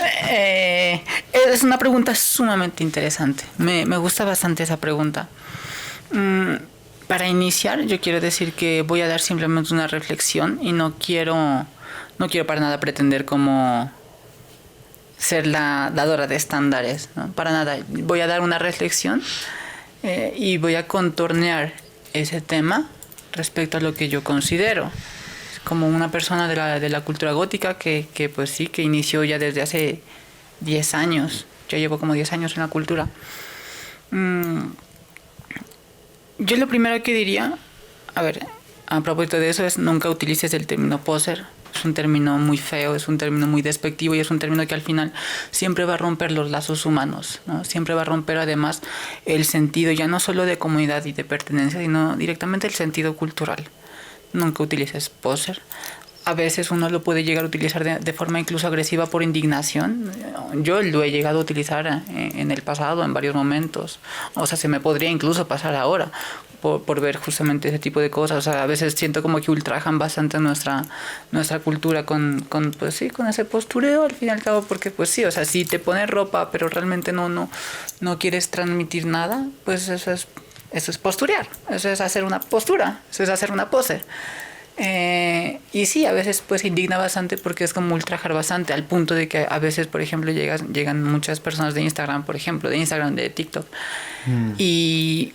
Es una pregunta sumamente interesante. Me gusta bastante esa pregunta. Para iniciar, yo quiero decir que voy a dar simplemente una reflexión y no quiero para nada pretender como ser la dadora de estándares, ¿no? Para nada. Voy a dar una reflexión y voy a contornear ese tema respecto a lo que yo considero como una persona de la cultura gótica que pues sí, que inició ya desde hace 10 años. Yo llevo como 10 años en la cultura. Yo lo primero que diría, a ver, a propósito de eso, es nunca utilices el término poser. Es un término muy feo, es un término muy despectivo y es un término que al final siempre va a romper los lazos humanos, ¿no? Siempre va a romper además el sentido ya no solo de comunidad y de pertenencia, sino directamente el sentido cultural. Nunca utilices poser. a veces uno lo puede llegar a utilizar de forma incluso agresiva por indignación. Yo lo he llegado a utilizar en el pasado, en varios momentos. O sea, se me podría incluso pasar ahora por ver justamente ese tipo de cosas. O sea, a veces siento como que ultrajan bastante nuestra cultura pues sí, con ese postureo al fin y al cabo, porque pues sí, o sea, si te pones ropa pero realmente no quieres transmitir nada, pues eso es posturear, eso es hacer una postura, eso es hacer una pose. Y sí, a veces pues indigna bastante porque es como ultrajar bastante, al punto de que a veces, por ejemplo, llegan muchas personas de Instagram, por ejemplo, de TikTok, y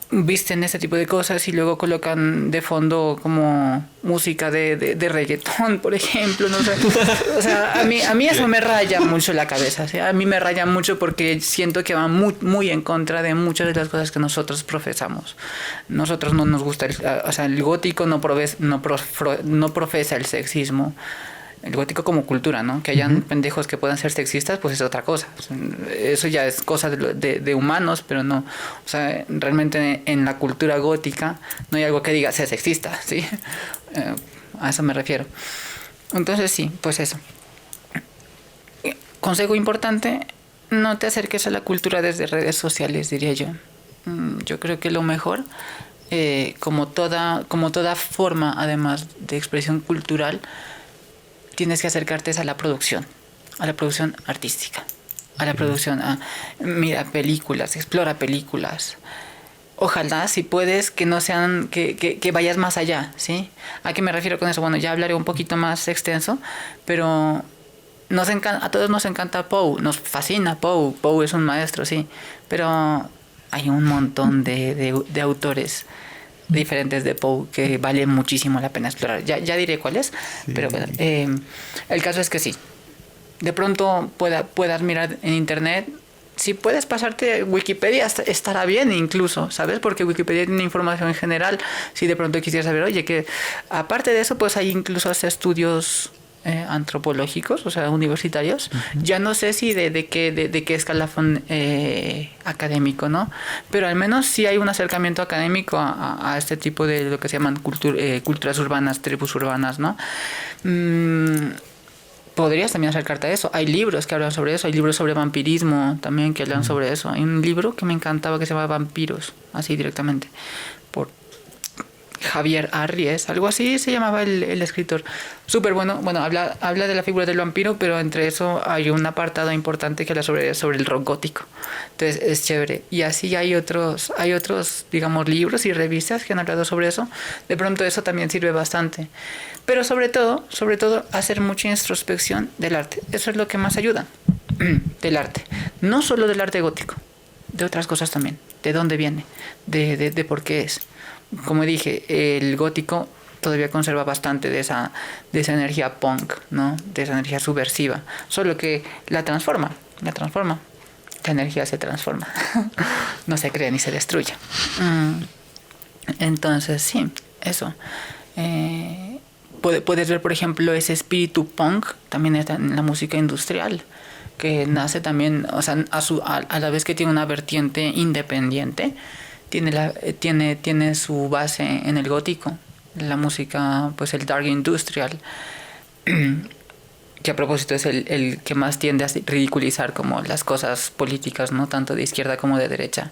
visten ese tipo de cosas y luego colocan de fondo como música de reggaetón, por ejemplo, no sé. O sea, a mí eso me raya mucho la cabeza, ¿sí? A mí me raya mucho porque siento que va muy, muy en contra de muchas de las cosas que nosotros profesamos. Nosotros no nos gusta, el gótico no profesa el sexismo. El gótico como cultura, ¿no? Que hayan pendejos que puedan ser sexistas, pues es otra cosa. Eso ya es cosa de humanos, pero no. O sea, realmente en la cultura gótica no hay algo que diga sea sexista, ¿sí? A eso me refiero. Entonces sí, pues eso. Consejo importante, no te acerques a la cultura desde redes sociales, diría yo. Yo creo que lo mejor, como toda forma, además de expresión cultural, tienes que acercarte a la producción artística, a la producción, mira películas, explora películas. Ojalá, si puedes, que no sean, que vayas más allá, ¿sí? ¿A qué me refiero con eso? Bueno, ya hablaré un poquito más extenso, pero a todos nos encanta Poe, nos fascina Poe. Poe es un maestro, sí, pero hay un montón de autores diferentes de Poe que vale muchísimo la pena explorar. Ya diré cuáles, sí. Pero bueno, el caso es que sí. De pronto puedas mirar en internet. Si puedes pasarte Wikipedia, estará bien incluso, ¿sabes? Porque Wikipedia tiene información en general. Si de pronto quisieras saber, oye, que aparte de eso, pues hay incluso hasta estudios antropológicos, o sea, universitarios. Ya no sé si de qué escalafón académico, ¿no? Pero al menos sí hay un acercamiento académico a este tipo de lo que se llaman culturas urbanas, tribus urbanas, ¿no? Podrías también acercarte a eso. Hay libros que hablan sobre eso, hay libros sobre vampirismo también que hablan sobre eso. Hay un libro que me encantaba que se llama Vampiros, así directamente, por Javier Arries, algo así se llamaba el escritor. Súper bueno. Bueno, habla de la figura del vampiro, pero entre eso hay un apartado importante que habla sobre el rock gótico. Entonces es chévere. Y así hay otros, digamos, libros y revistas que han hablado sobre eso. De pronto eso también sirve bastante. Pero sobre todo, hacer mucha introspección del arte. Eso es lo que más ayuda del arte. No solo del arte gótico, de otras cosas también. De dónde viene, de por qué es. Como dije, el gótico todavía conserva bastante de esa energía punk, ¿no? De esa energía subversiva. Solo que la transforma. La energía se transforma. No se crea ni se destruye. Entonces, sí, eso. Puedes ver, por ejemplo, ese espíritu punk también está en la música industrial, que nace también, o sea, a la vez que tiene una vertiente independiente, tiene su base en el gótico, la música, pues el dark industrial, que a propósito es el que más tiende a ridiculizar como las cosas políticas, no tanto de izquierda como de derecha.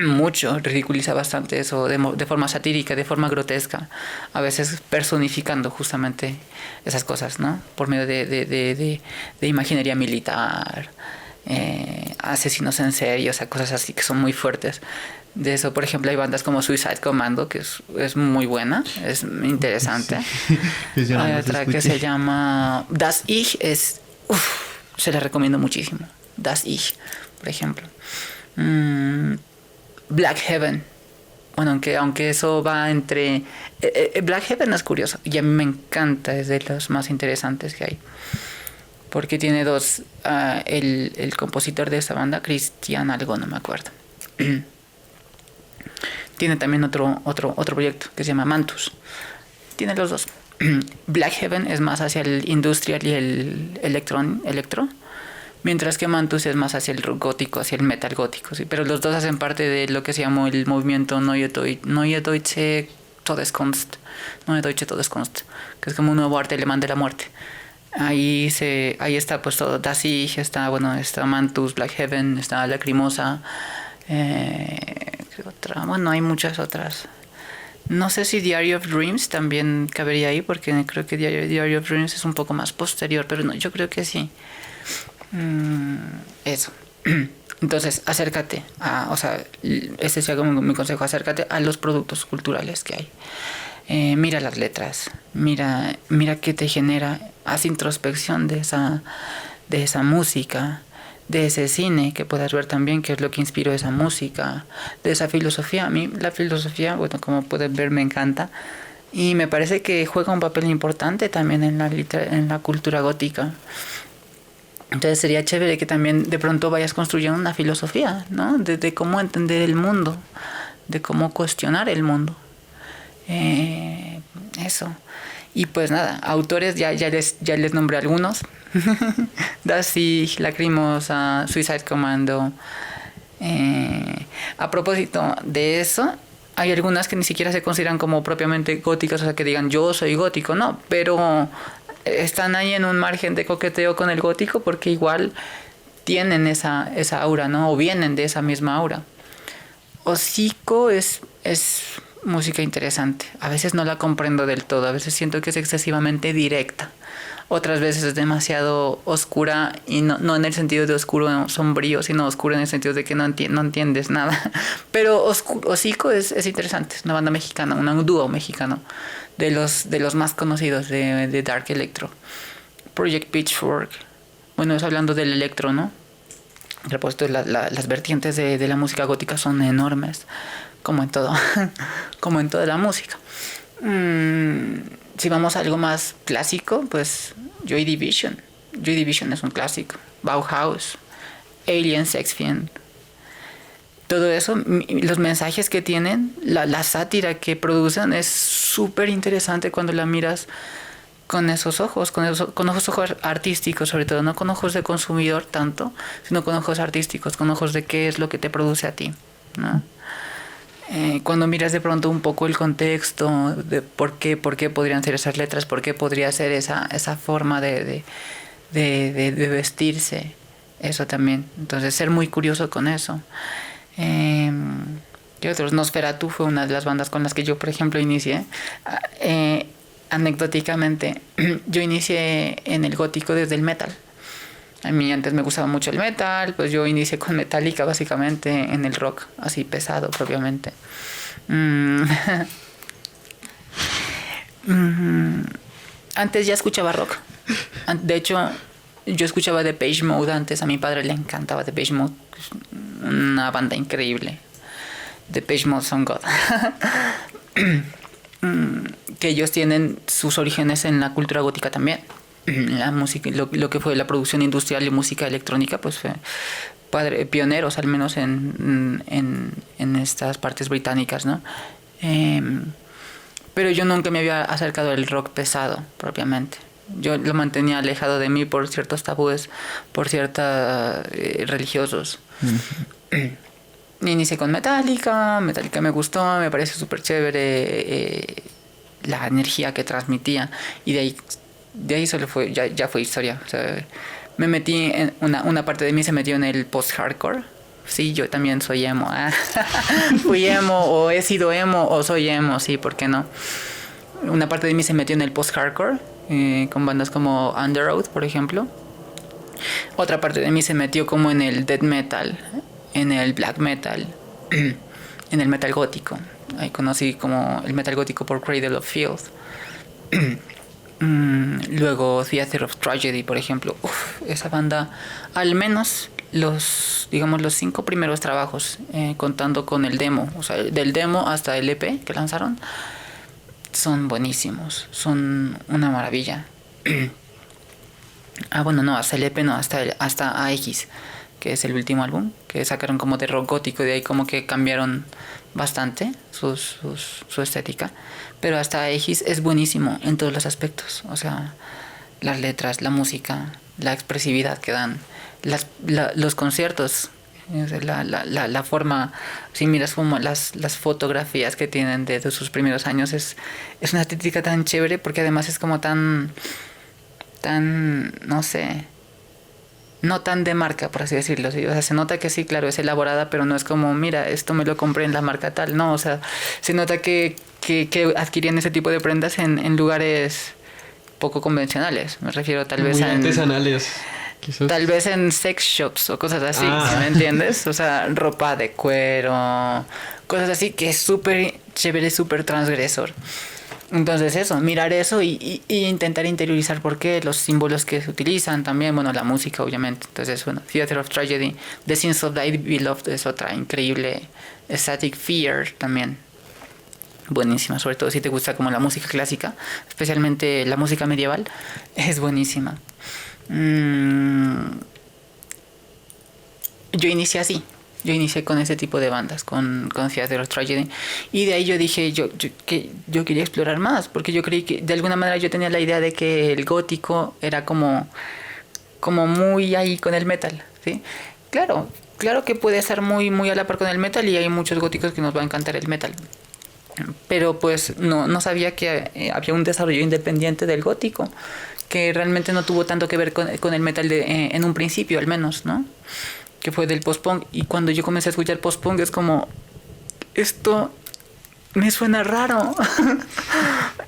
Mucho ridiculiza bastante eso de forma satírica, de forma grotesca, a veces personificando justamente esas cosas, ¿no? Por medio de imaginería militar, asesinos en serie, o sea, cosas así que son muy fuertes. De eso, por ejemplo, hay bandas como Suicide Commando, que es muy buena, es interesante. Sí. Hay otra que se llama Das Ich, se la recomiendo muchísimo. Das Ich, por ejemplo. Black Heaven. Bueno, aunque eso va entre... Black Heaven es curioso y a mí me encanta, es de los más interesantes que hay. Porque tiene dos... el compositor de esa banda, Cristian algo, no me acuerdo. Tiene también otro proyecto que se llama Mantus. Tiene los dos. Black Heaven es más hacia el industrial y el electro, mientras que Mantus es más hacia el rock gótico, hacia el metal gótico, ¿sí? Pero los dos hacen parte de lo que se llamó el movimiento Neue Deutsche Todeskunst, Neue Deutsche Todeskunst, que es como un nuevo arte alemán de la muerte. Ahí está pues todo, Dasig, está Mantus, Black Heaven, está Lacrimosa, ¿qué otra? Bueno, hay muchas otras. No sé si Diary of Dreams también cabería ahí, porque creo que Diary of Dreams es un poco más posterior, pero no, yo creo que sí. Eso. Entonces, acércate este sería como mi consejo, acércate a los productos culturales que hay. Mira las letras, mira qué te genera, haz introspección de esa música, de ese cine que puedas ver también, qué es lo que inspiró esa música, de esa filosofía. A mí la filosofía, bueno, como puedes ver, me encanta y me parece que juega un papel importante también en la cultura gótica. Entonces sería chévere que también de pronto vayas construyendo una filosofía, ¿no? De cómo entender el mundo, de cómo cuestionar el mundo. Eso. Y pues nada, autores ya les nombré algunos. Dasig, Lacrimosa, Suicide Commando. A propósito de eso, hay algunas que ni siquiera se consideran como propiamente góticas, o sea, que digan yo soy gótico, no, pero están ahí en un margen de coqueteo con el gótico porque igual tienen esa aura, ¿no? O vienen de esa misma aura. Hocico es música interesante. A veces no la comprendo del todo, a veces siento que es excesivamente directa. Otras veces es demasiado oscura y no en el sentido de oscuro sombrío, sino oscuro en el sentido de que no entiendes nada. Pero Hocico es interesante, es una banda mexicana, un dúo mexicano de los más conocidos de Dark Electro. Project Pitchfork, bueno, es hablando del electro, ¿no? Repuesto, las vertientes de la música gótica son enormes, como en todo, como en toda la música. Si vamos a algo más clásico, pues Joy Division. Joy Division es un clásico. Bauhaus, Alien, Sex Fiend. Todo eso, los mensajes que tienen, la sátira que producen es súper interesante cuando la miras con esos ojos, con ojos artísticos sobre todo, no con ojos de consumidor tanto, sino con ojos artísticos, con ojos de qué es lo que te produce a ti, ¿no? Cuando miras de pronto un poco el contexto de por qué podrían ser esas letras, por qué podría ser esa forma de vestirse, eso también. Entonces ser muy curioso con eso. ¿Qué otros? Nosferatu fue una de las bandas con las que yo, por ejemplo, inicié. Anecdóticamente, yo inicié en el gótico desde el metal. A mí antes me gustaba mucho el metal, pues yo inicié con Metallica básicamente en el rock, así pesado propiamente. Antes ya escuchaba rock. De hecho, yo escuchaba Depeche Mode antes, a mi padre le encantaba Depeche Mode, una banda increíble. Depeche Mode son God. Que ellos tienen sus orígenes en la cultura gótica también. La música, lo que fue la producción industrial de música electrónica, pues fue pioneros al menos en estas partes británicas, ¿no? Pero yo nunca me había acercado al rock pesado propiamente. Yo lo mantenía alejado de mí por ciertos tabúes, por ciertos religiosos. Inicié con Metallica me gustó, me parece súper chévere la energía que transmitía, y de ahí solo fue, ya fue historia. O sea, me metí en una parte de mí se metió en el post-hardcore. Sí, yo también soy emo. Fui emo, o he sido emo, o soy emo, sí, ¿por qué no? Una parte de mí se metió en el post-hardcore, con bandas como Underoath, por ejemplo. Otra parte de mí se metió como en el death metal, en el black metal, en el metal gótico. Ahí conocí como el metal gótico por Cradle of Filth. Luego Theater of Tragedy, por ejemplo. Esa banda, al menos los 5 primeros trabajos, contando con el demo, o sea, del demo hasta el EP que lanzaron, son buenísimos, son una maravilla. Bueno, no, hasta el EP no, hasta AX, que es el último álbum que sacaron como de rock gótico, de ahí como que cambiaron bastante su estética, pero hasta Aegis es buenísimo en todos los aspectos, o sea, las letras, la música, la expresividad que dan, los conciertos O sea, la forma, si miras como las fotografías que tienen de sus primeros años, es una estética tan chévere porque además es como tan, no sé, no tan de marca, por así decirlo. ¿Sí? O sea, se nota que sí, claro, es elaborada, pero no es como, mira, esto me lo compré en la marca tal. No, o sea, se nota que adquirían ese tipo de prendas en lugares poco convencionales. Me refiero tal vez Muy a... artesanales. Quizás. Tal vez en sex shops o cosas así, Ah. ¿sí me entiendes? O sea, ropa de cuero, cosas así que es súper chévere, súper transgresor. Entonces eso, mirar eso y intentar interiorizar por qué, los símbolos que se utilizan también, bueno, la música obviamente. Entonces, bueno, Theater of Tragedy, The Sins of Thy Beloved es otra increíble, Static Fear también. Buenísima, sobre todo si te gusta como la música clásica, especialmente la música medieval, es buenísima. Yo inicié así. Yo inicié con ese tipo de bandas, con Theater of Tragedy. Y de ahí yo dije que yo quería explorar más, porque yo creí que de alguna manera yo tenía la idea de que el gótico era como muy ahí con el metal, ¿sí? Claro que puede ser muy a la par con el metal y hay muchos góticos que nos va a encantar el metal. Pero pues no sabía que había un desarrollo independiente del gótico que realmente no tuvo tanto que ver con el metal en un principio al menos, ¿no? Que fue del post-punk. Y cuando yo comencé a escuchar post-punk es como, esto me suena raro.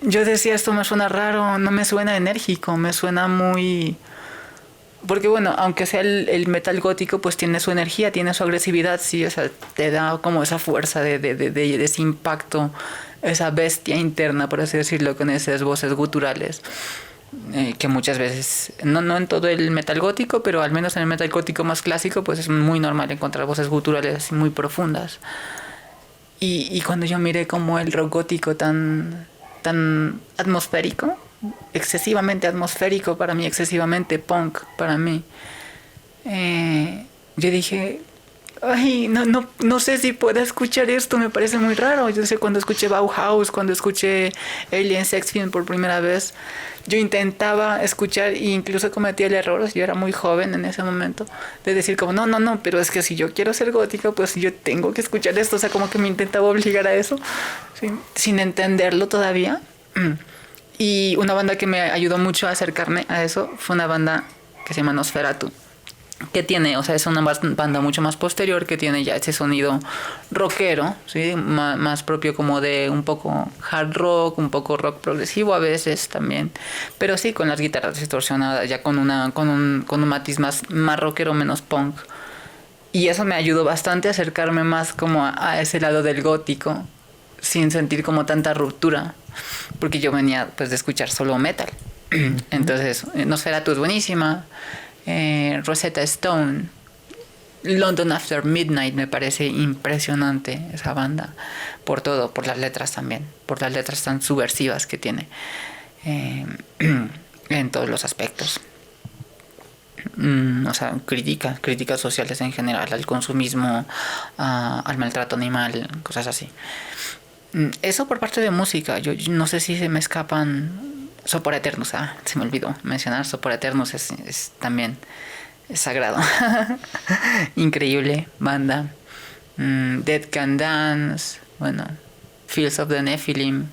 Yo decía, esto me suena raro, no me suena enérgico, me suena muy... Porque bueno, aunque sea el metal gótico, pues tiene su energía, tiene su agresividad, sí, o sea, te da como esa fuerza de ese impacto, esa bestia interna, por así decirlo, con esas voces guturales. Que muchas veces, no en todo el metal gótico, pero al menos en el metal gótico más clásico, pues es muy normal encontrar voces guturales así muy profundas. Y cuando yo miré como el rock gótico tan atmosférico, excesivamente atmosférico para mí, excesivamente punk para mí, yo dije, ay, no sé si puedo escuchar esto, me parece muy raro. Yo sé, cuando escuché Bauhaus, cuando escuché Alien Sex Film por primera vez, yo intentaba escuchar e incluso cometía el error, yo era muy joven en ese momento, de decir como, no, pero es que si yo quiero ser gótica, pues yo tengo que escuchar esto, o sea, como que me intentaba obligar a eso, ¿sí? Sin entenderlo todavía. Y una banda que me ayudó mucho a acercarme a eso fue una banda que se llama Nosferatu, que tiene, o sea, es una banda mucho más posterior, que tiene ya ese sonido rockero, ¿sí? Más propio como de un poco hard rock, un poco rock progresivo a veces también, pero sí con las guitarras distorsionadas, ya con un matiz más rockero, menos punk. Y eso me ayudó bastante a acercarme más como a ese lado del gótico, sin sentir como tanta ruptura, porque yo venía pues de escuchar solo metal. Entonces, Nosferatu es buenísima. Rosetta Stone, London After Midnight, me parece impresionante esa banda, por todo, por las letras también, por las letras tan subversivas que tiene, en todos los aspectos. O sea, críticas sociales en general, al consumismo, al maltrato animal, cosas así. Eso por parte de música. Yo no sé si se me escapan. Sopor Eternus, se me olvidó mencionar. Sopor Eternus es también sagrado. Increíble banda. Dead Can Dance, bueno, Fields of the Nephilim.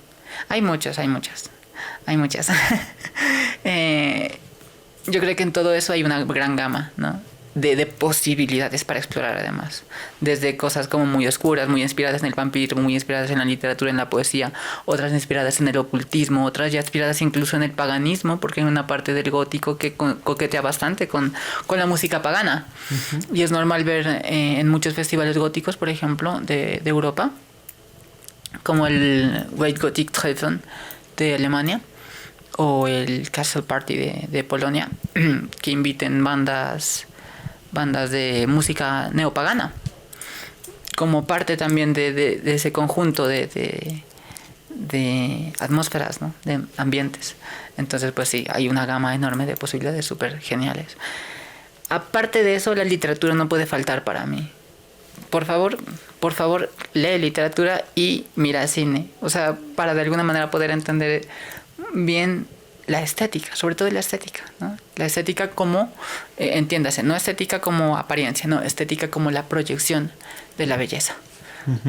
Hay muchas. Yo creo que en todo eso hay una gran gama, ¿no? De posibilidades para explorar, además, desde cosas como muy oscuras, muy inspiradas en el vampiro, muy inspiradas en la literatura, en la poesía, otras inspiradas en el ocultismo, otras ya inspiradas incluso en el paganismo, porque hay una parte del gótico que coquetea bastante con la música pagana. Uh-huh. Y es normal ver en muchos festivales góticos, por ejemplo, de Europa, como el White Gothic Treffen de Alemania o el Castle Party de Polonia, que inviten bandas de música neopagana como parte también de ese conjunto de atmósferas, ¿no? De ambientes. Entonces pues sí, hay una gama enorme de posibilidades súper geniales. Aparte de eso, la literatura no puede faltar para mí. Por favor, lee literatura y mira cine, o sea, para de alguna manera poder entender bien la estética, sobre todo la estética, ¿no? La estética como, entiéndase, no estética como apariencia, no, estética como la proyección de la belleza.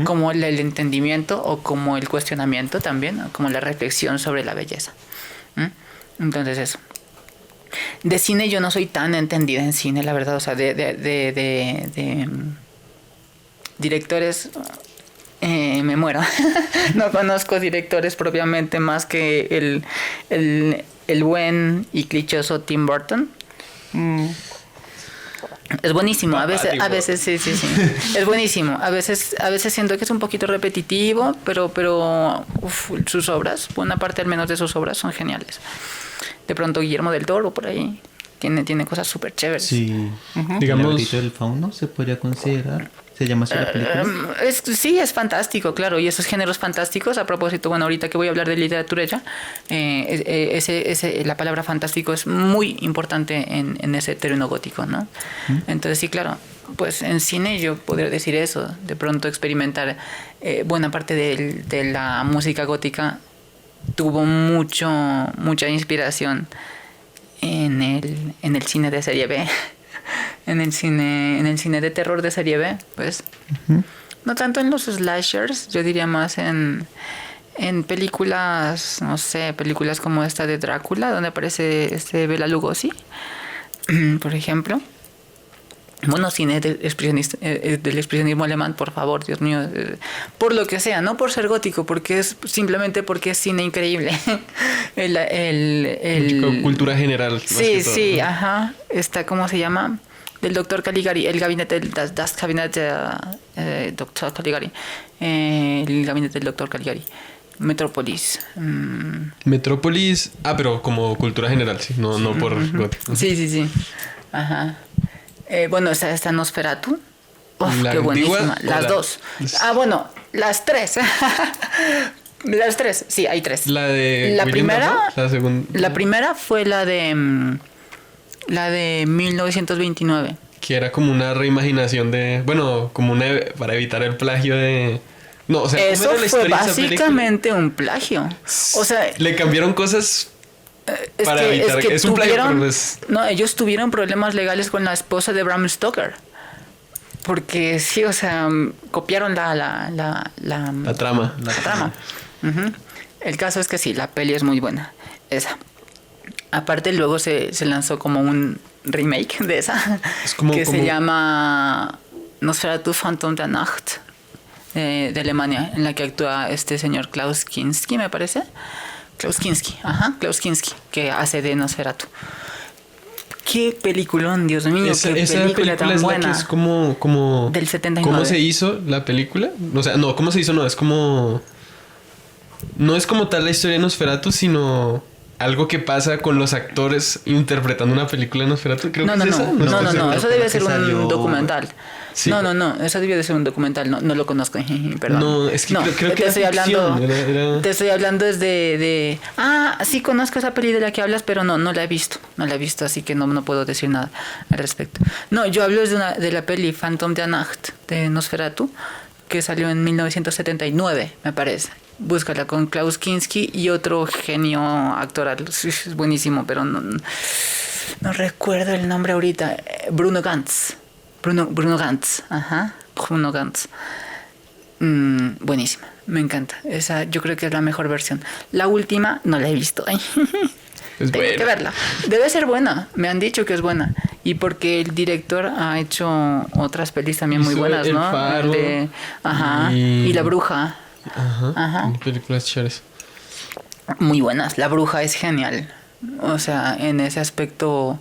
Como el entendimiento o como el cuestionamiento también, ¿no? Como la reflexión sobre la belleza. Entonces eso. De cine yo no soy tan entendida en cine, la verdad, o sea, de directores me muero. No conozco directores propiamente más que el buen y clichoso Tim Burton. Es buenísimo, a veces sí. Es buenísimo. A veces siento que es un poquito repetitivo, pero sus obras, buena parte al menos de sus obras son geniales. De pronto Guillermo del Toro por ahí tiene cosas súper chéveres. Sí. Digamos, El laberinto del fauno se podría considerar. ¿Se llama así la película? Sí, es fantástico, claro. Y esos géneros fantásticos, a propósito, bueno, ahorita que voy a hablar de literatura ya, la palabra fantástico es muy importante en ese terreno gótico, ¿no? Entonces, sí, claro, pues en cine yo podría decir eso. De pronto experimentar buena parte de la música gótica tuvo mucha inspiración en el cine de serie B. En el cine de terror de serie B, pues. No tanto en los slashers, yo diría más en películas, no sé, películas como esta de Drácula, donde aparece Bela Lugosi, por ejemplo. Bueno, cine del expresionismo alemán, por favor, Dios mío, por lo que sea, no por ser gótico, simplemente porque es cine increíble. cultura general. Sí, ajá. Está, ¿cómo se llama? Del doctor Caligari, el gabinete das Kabinett Dr. Caligari, el gabinete del doctor Caligari. Metrópolis. Metrópolis, pero como cultura general, sí, no por gótico. Sí. Ajá. Bueno, está Nosferatu. ¿La qué buenísima. Las dos. Bueno, las tres. Las tres, sí, hay tres. La de la William primera, Dafoe, la segunda. La primera fue la de 1929. Que era como una reimaginación para evitar el plagio de... No, o sea, eso ¿cómo era la fue historia de esa básicamente un plagio. O sea, le cambiaron cosas para evitar que es un plagio, pero pues... No, ellos tuvieron problemas legales con la esposa de Bram Stoker. Porque sí, o sea, copiaron la trama. La trama. El caso es que sí, la peli es muy buena. Esa. Aparte, luego se lanzó como un remake de esa. Se llama Nosferatu Phantom der Nacht, de Alemania, en la que actúa este señor Klaus Kinski, me parece. Klaus Kinski, que hace de Nosferatu. Qué peliculón, Dios mío, qué película tan es buena. La que es como del 79. ¿Cómo se hizo la película? O sea, no, ¿cómo se hizo? No, es como... No es como tal la historia de Nosferatu, sino algo que pasa con los actores interpretando una película de Nosferatu. Creo que es esa. No, eso debe ser salió... un documental. Sí. No, eso debe de ser un documental, no lo conozco, perdón. No, es que creo que te estoy hablando, era... te estoy hablando desde sí conozco esa peli de la que hablas, pero no la he visto, así que no puedo decir nada al respecto. No, yo hablo de la peli Phantom der Nacht de Nosferatu, que salió en 1979, me parece. Búscala, con Klaus Kinski y otro genio actoral, es buenísimo, pero no recuerdo el nombre ahorita. Bruno Gantz. Buenísima, me encanta. Esa yo creo que es la mejor versión. La última no la he visto. Tengo que verla. Debe ser buena, me han dicho que es buena. Y porque el director ha hecho otras pelis también muy buenas, El ¿no? Faro, y La Bruja. Películas chéveres. Muy buenas. La Bruja es genial. O sea, en ese aspecto,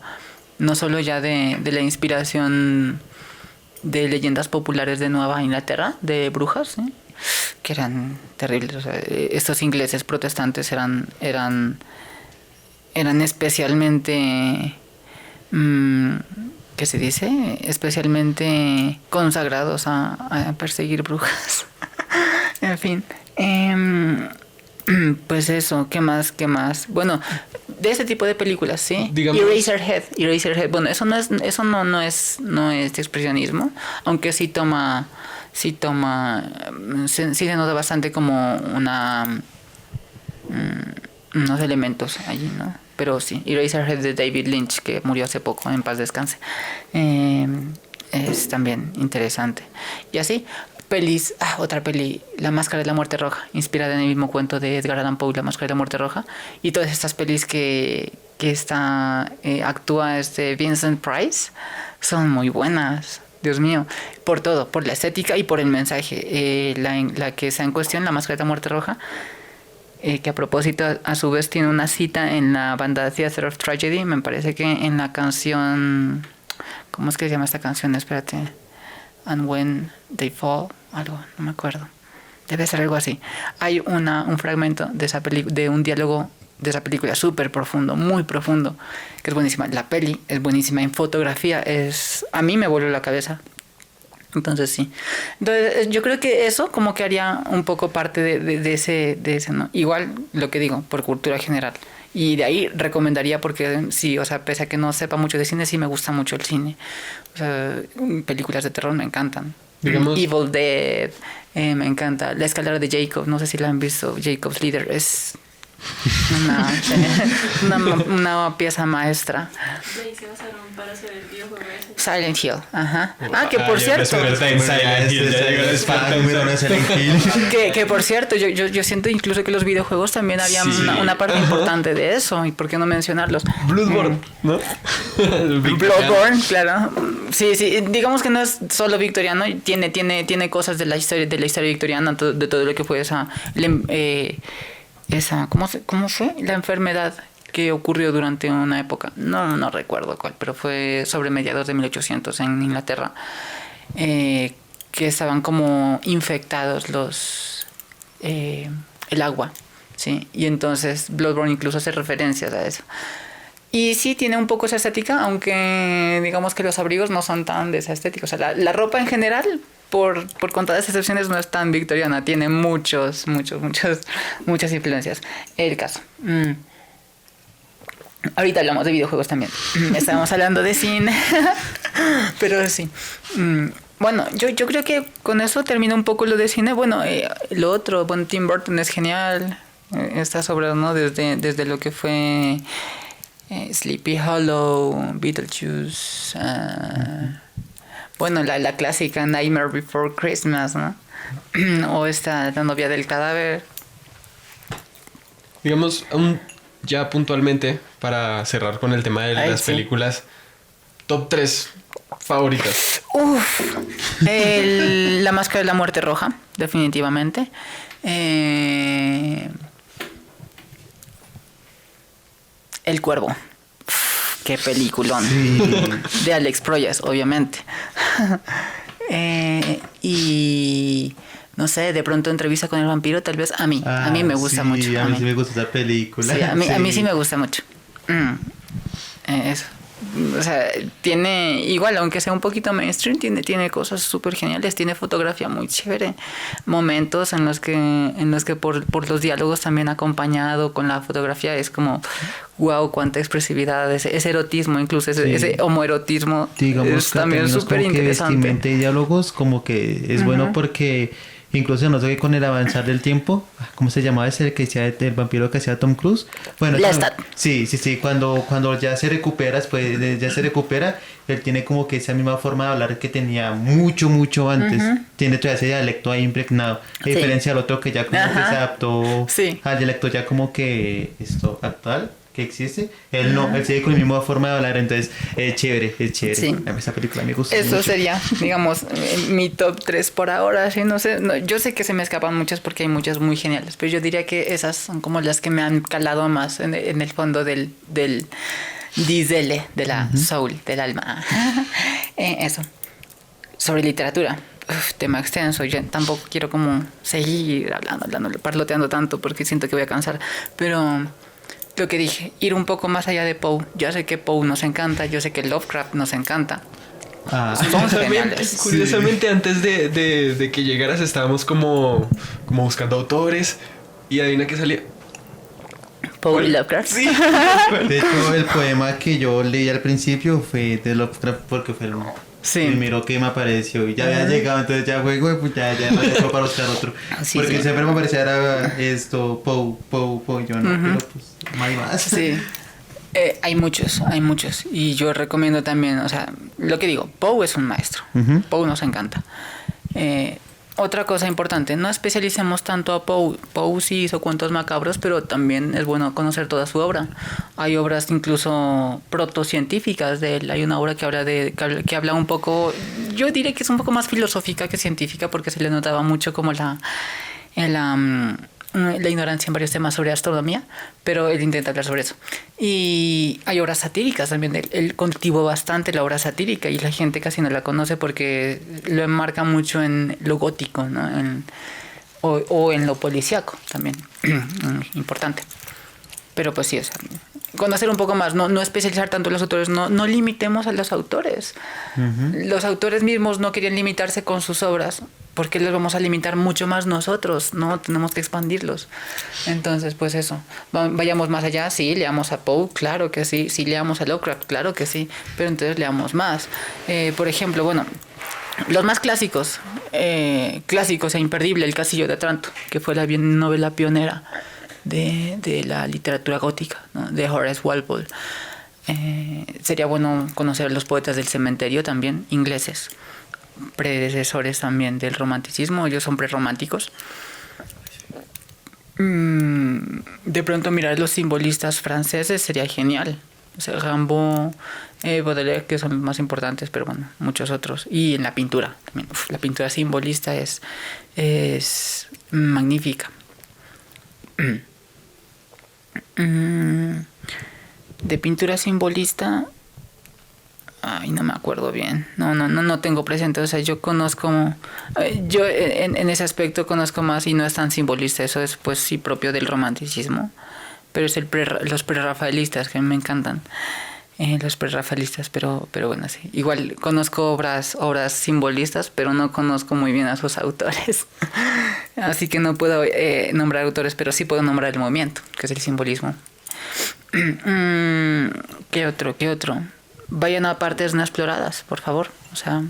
no solo ya de la inspiración de leyendas populares de Nueva Inglaterra, de brujas, ¿sí? Que eran terribles. O sea, estos ingleses protestantes eran especialmente, ¿qué se dice? Especialmente consagrados a perseguir brujas. En fin. Pues eso, ¿qué más? Bueno, de ese tipo de películas, sí. Digamos, Eraserhead. Bueno, eso no es expresionismo, aunque sí se nota bastante como unos elementos allí, ¿no? pero sí, Eraserhead de David Lynch, que murió hace poco, en paz descanse. Es también interesante. Y así, pelis, otra peli, La Máscara de la Muerte Roja, inspirada en el mismo cuento de Edgar Allan Poe, La Máscara de la Muerte Roja, y todas estas pelis que actúa Vincent Price, son muy buenas. Dios mío, por todo, por la estética y por el mensaje. La que está en cuestión, La Máscara de la Muerte Roja, que a propósito a su vez tiene una cita en la banda Theater of Tragedy, me parece que en la canción, ¿cómo es que se llama esta canción? Espérate, And When They Fall, algo, no me acuerdo, debe ser algo así. Hay un fragmento de esa de un diálogo de esa película súper profundo, muy profundo, que es buenísima. La peli es buenísima en fotografía, a mí me voló la cabeza. Entonces sí. Entonces yo creo que eso como que haría un poco parte de ese, ¿no? Igual lo que digo, por cultura general. Y de ahí recomendaría, porque sí, o sea, pese a que no sepa mucho de cine, sí me gusta mucho el cine. O sea, películas de terror me encantan. Digamos, Evil Dead, me encanta. La escalera de Jacob, no sé si la han visto, Jacob's Leader, es una pieza maestra. De ahí se basaron para hacer el videojuego ese. Silent Hill, ajá. Que por cierto. Que por cierto, yo siento incluso que los videojuegos también harían una parte importante de eso. ¿Y por qué no mencionarlos? Bloodborne, ¿no? Bloodborne, claro. Sí, digamos que no es solo victoriano, tiene cosas de la historia victoriana, de todo lo que fue esa ¿cómo fue? La enfermedad que ocurrió durante una época, no recuerdo cuál, pero fue sobre mediados de 1800 en Inglaterra, que estaban como infectados el agua, ¿sí? Y entonces Bloodborne incluso hace referencias a eso. Y sí tiene un poco esa estética, aunque digamos que los abrigos no son tan de esa estética. O sea, la ropa en general, por contadas excepciones, no es tan victoriana. Tiene muchas influencias. El caso. Ahorita hablamos de videojuegos también. Estábamos hablando de cine. Pero sí. Bueno, yo creo que con eso termina un poco lo de cine. Bueno, lo otro, Tim Burton es genial. Estas obras, ¿no? Desde lo que fue Sleepy Hollow, Beetlejuice, bueno, la clásica Nightmare Before Christmas, ¿no? O La novia del cadáver. Digamos, ya puntualmente, para cerrar con el tema de las películas, top 3 favoritas. La Máscara de la Muerte Roja, definitivamente. El Cuervo. Qué peliculón. Sí. De Alex Proyas, obviamente. Y no sé, de pronto Entrevista con el vampiro, tal vez a mí me gusta mucho. A mí sí me gusta esa película. Sí, a mí sí me gusta mucho. Eso. O sea, tiene, igual, aunque sea un poquito mainstream, tiene cosas súper geniales, tiene fotografía muy chévere, momentos en los que por los diálogos también acompañado con la fotografía es como, wow, cuánta expresividad, ese erotismo, incluso ese homoerotismo, digamos, es también súper interesante. Vestimenta y diálogos como que es bueno porque incluso no sé que con el avanzar del tiempo, ¿cómo se llamaba ese que hacía el vampiro que hacía Tom Cruise? Bueno, sí, cuando ya se recupera, él tiene como que esa misma forma de hablar que tenía mucho antes. Tiene todavía ese dialecto ahí impregnado. A diferencia del otro que ya como que se adaptó al dialecto ya como que esto actual que existe. Él no, él sigue con la misma forma de hablar, entonces es chévere. Sí. Esa película me gusta eso mucho. Sería, digamos, mi top 3 por ahora, sí, no sé, yo sé que se me escapan muchas porque hay muchas muy geniales, pero yo diría que esas son como las que me han calado más en el fondo del disele, de la soul, del alma. Eso. Sobre literatura. Tema extenso, yo tampoco quiero como seguir hablando, parloteando tanto porque siento que voy a cansar, pero lo que dije, ir un poco más allá de Poe. Yo sé que Poe nos encanta, yo sé que Lovecraft nos encanta. Son geniales. Curiosamente, antes de que llegaras estábamos como buscando autores y adivina qué salía. Poe y Lovecraft. Sí. De hecho, el poema que yo leí al principio fue de Lovecraft porque fue el primero que me apareció y ya había llegado, entonces ya fue, pues ya no dejó para buscar otro. Porque siempre me parecía era esto, Poe, yo no, pero pues no hay más. Sí. Hay muchos, hay muchos. Y yo recomiendo también, o sea, lo que digo, Poe es un maestro. Poe nos encanta. Otra cosa importante, no especialicemos tanto a Poe. Poe sí hizo cuentos macabros, pero también es bueno conocer toda su obra. Hay obras incluso protocientíficas de él. Hay una obra que habla que habla un poco, yo diré que es un poco más filosófica que científica, porque se le notaba mucho como la ignorancia en varios temas sobre astronomía, pero él intenta hablar sobre eso. Y hay obras satíricas también. Él cultivó bastante la obra satírica y la gente casi no la conoce porque lo enmarca mucho en lo gótico, ¿no? O en lo policíaco también. Importante. Pero pues sí, o sea, conocer un poco más, no especializar tanto en los autores, no limitemos a los autores. Los autores mismos no querían limitarse con sus obras, porque les vamos a limitar mucho más nosotros, ¿no? Tenemos que expandirlos. Entonces, pues eso, vayamos más allá, sí, leamos a Poe, claro que sí, leamos a Lovecraft, claro que sí, pero entonces leamos más. Por ejemplo, bueno, los más clásicos e imperdible, El Castillo de Otranto, que fue la novela pionera de la literatura gótica, ¿no? De Horace Walpole. Sería bueno conocer a los poetas del cementerio también, ingleses, predecesores también del romanticismo. Ellos son prerrománticos. De pronto mirar los simbolistas franceses sería genial. O sea, Rimbaud, Baudelaire, que son los más importantes, pero bueno, muchos otros. Y en la pintura también. La pintura simbolista es magnífica. De pintura simbolista, ay, no me acuerdo bien. No tengo presente. O sea, yo conozco, yo en ese aspecto conozco más y no es tan simbolista. Eso es pues sí propio del romanticismo, pero es los prerrafaelistas que me encantan. Los prerrafaelistas, pero bueno, sí. Igual conozco obras simbolistas, pero no conozco muy bien a sus autores. Así que no puedo nombrar autores, pero sí puedo nombrar el movimiento, que es el simbolismo. ¿Qué otro? Vayan a partes no exploradas, por favor. O sea,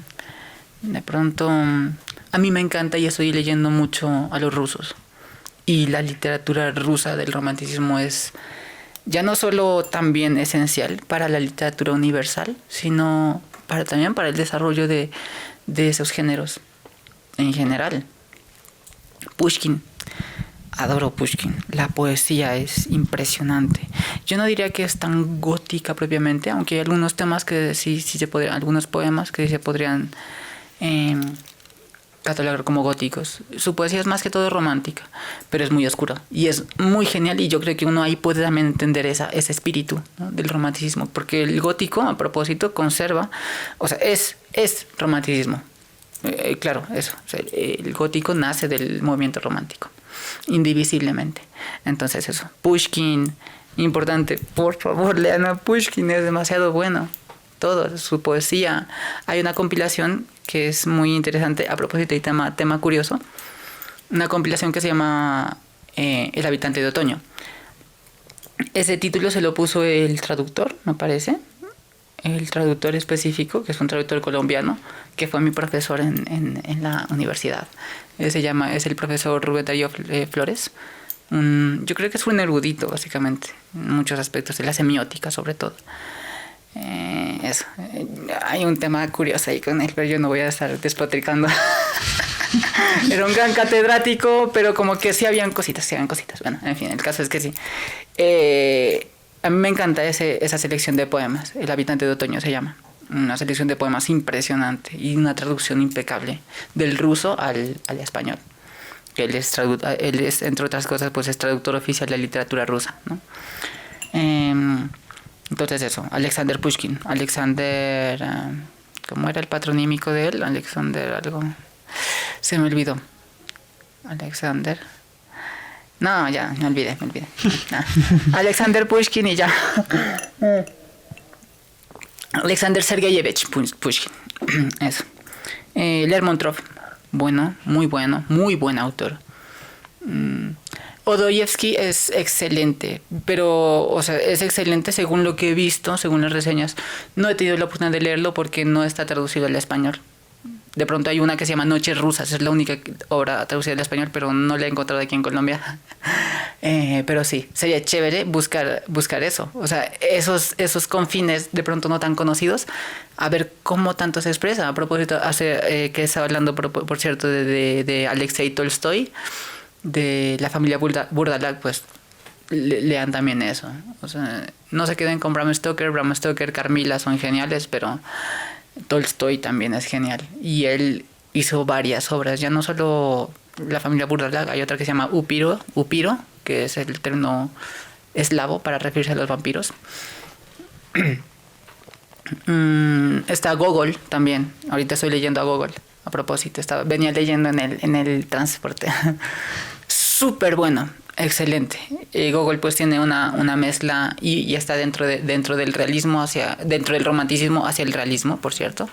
de pronto a mí me encanta y estoy leyendo mucho a los rusos. Y la literatura rusa del romanticismo es ya no solo también esencial para la literatura universal, sino también para el desarrollo de esos géneros en general. Pushkin. Adoro Pushkin. La poesía es impresionante. Yo no diría que es tan gótica propiamente, aunque hay algunos temas que sí se podrían, algunos poemas que sí se podrían catalogar como góticos. Su poesía es más que todo romántica, pero es muy oscura y es muy genial, y yo creo que uno ahí puede también entender ese espíritu, ¿no? Del romanticismo, porque el gótico, a propósito, conserva, o sea, es romanticismo. Claro, eso. O sea, el gótico nace del movimiento romántico, indivisiblemente. Entonces eso, Pushkin, importante, por favor lean a Pushkin, es demasiado bueno. Todo, su poesía. Hay una compilación que es muy interesante, a propósito y tema curioso, una compilación que se llama El habitante de otoño. Ese título se lo puso el traductor, me parece, el traductor específico, que es un traductor colombiano, que fue mi profesor en la universidad. Es el profesor Rubén Darío Flores. Yo creo que es un erudito, básicamente, en muchos aspectos, de la semiótica sobre todo. Eso. Hay un tema curioso ahí con él, pero yo no voy a estar despotricando. Era un gran catedrático, pero como que sí habían cositas. Bueno, en fin, el caso es que sí. A mí me encanta esa selección de poemas. El habitante de otoño se llama. Una selección de poemas impresionante y una traducción impecable del ruso al español. Que él es, entre otras cosas, pues es traductor oficial de la literatura rusa, ¿no? Entonces eso, Alexander Pushkin. ¿Cómo era el patronímico de él? Alexander algo. Se me olvidó. Alexander. No, ya, me olvidé. Alexander Pushkin y ya. Alexander Sergeyevich Pushkin. Eso. Lermontov. Bueno, muy buen autor. Odoyevsky es excelente, pero, o sea, es excelente según lo que he visto, según las reseñas. No he tenido la oportunidad de leerlo porque no está traducido al español. De pronto hay una que se llama Noches Rusas, es la única obra traducida al español, pero no la he encontrado aquí en Colombia. Pero sí, sería chévere buscar eso. O sea, esos confines de pronto no tan conocidos, a ver cómo tanto se expresa. A propósito, que estaba hablando, por cierto, de Alexei Tolstoy, de la familia Burdalak, pues lean también eso. O sea, no se queden con Bram Stoker, Carmilla son geniales, pero Tolstoy también es genial. Y él hizo varias obras, ya no solo la familia Burdalak, hay otra que se llama Upiro, que es el término eslavo para referirse a los vampiros. Está Gogol también. Ahorita estoy leyendo a Gogol. A propósito, venía leyendo en el transporte. Súper bueno, excelente. Gogol pues tiene una mezcla y está dentro del realismo dentro del romanticismo hacia el realismo, por cierto.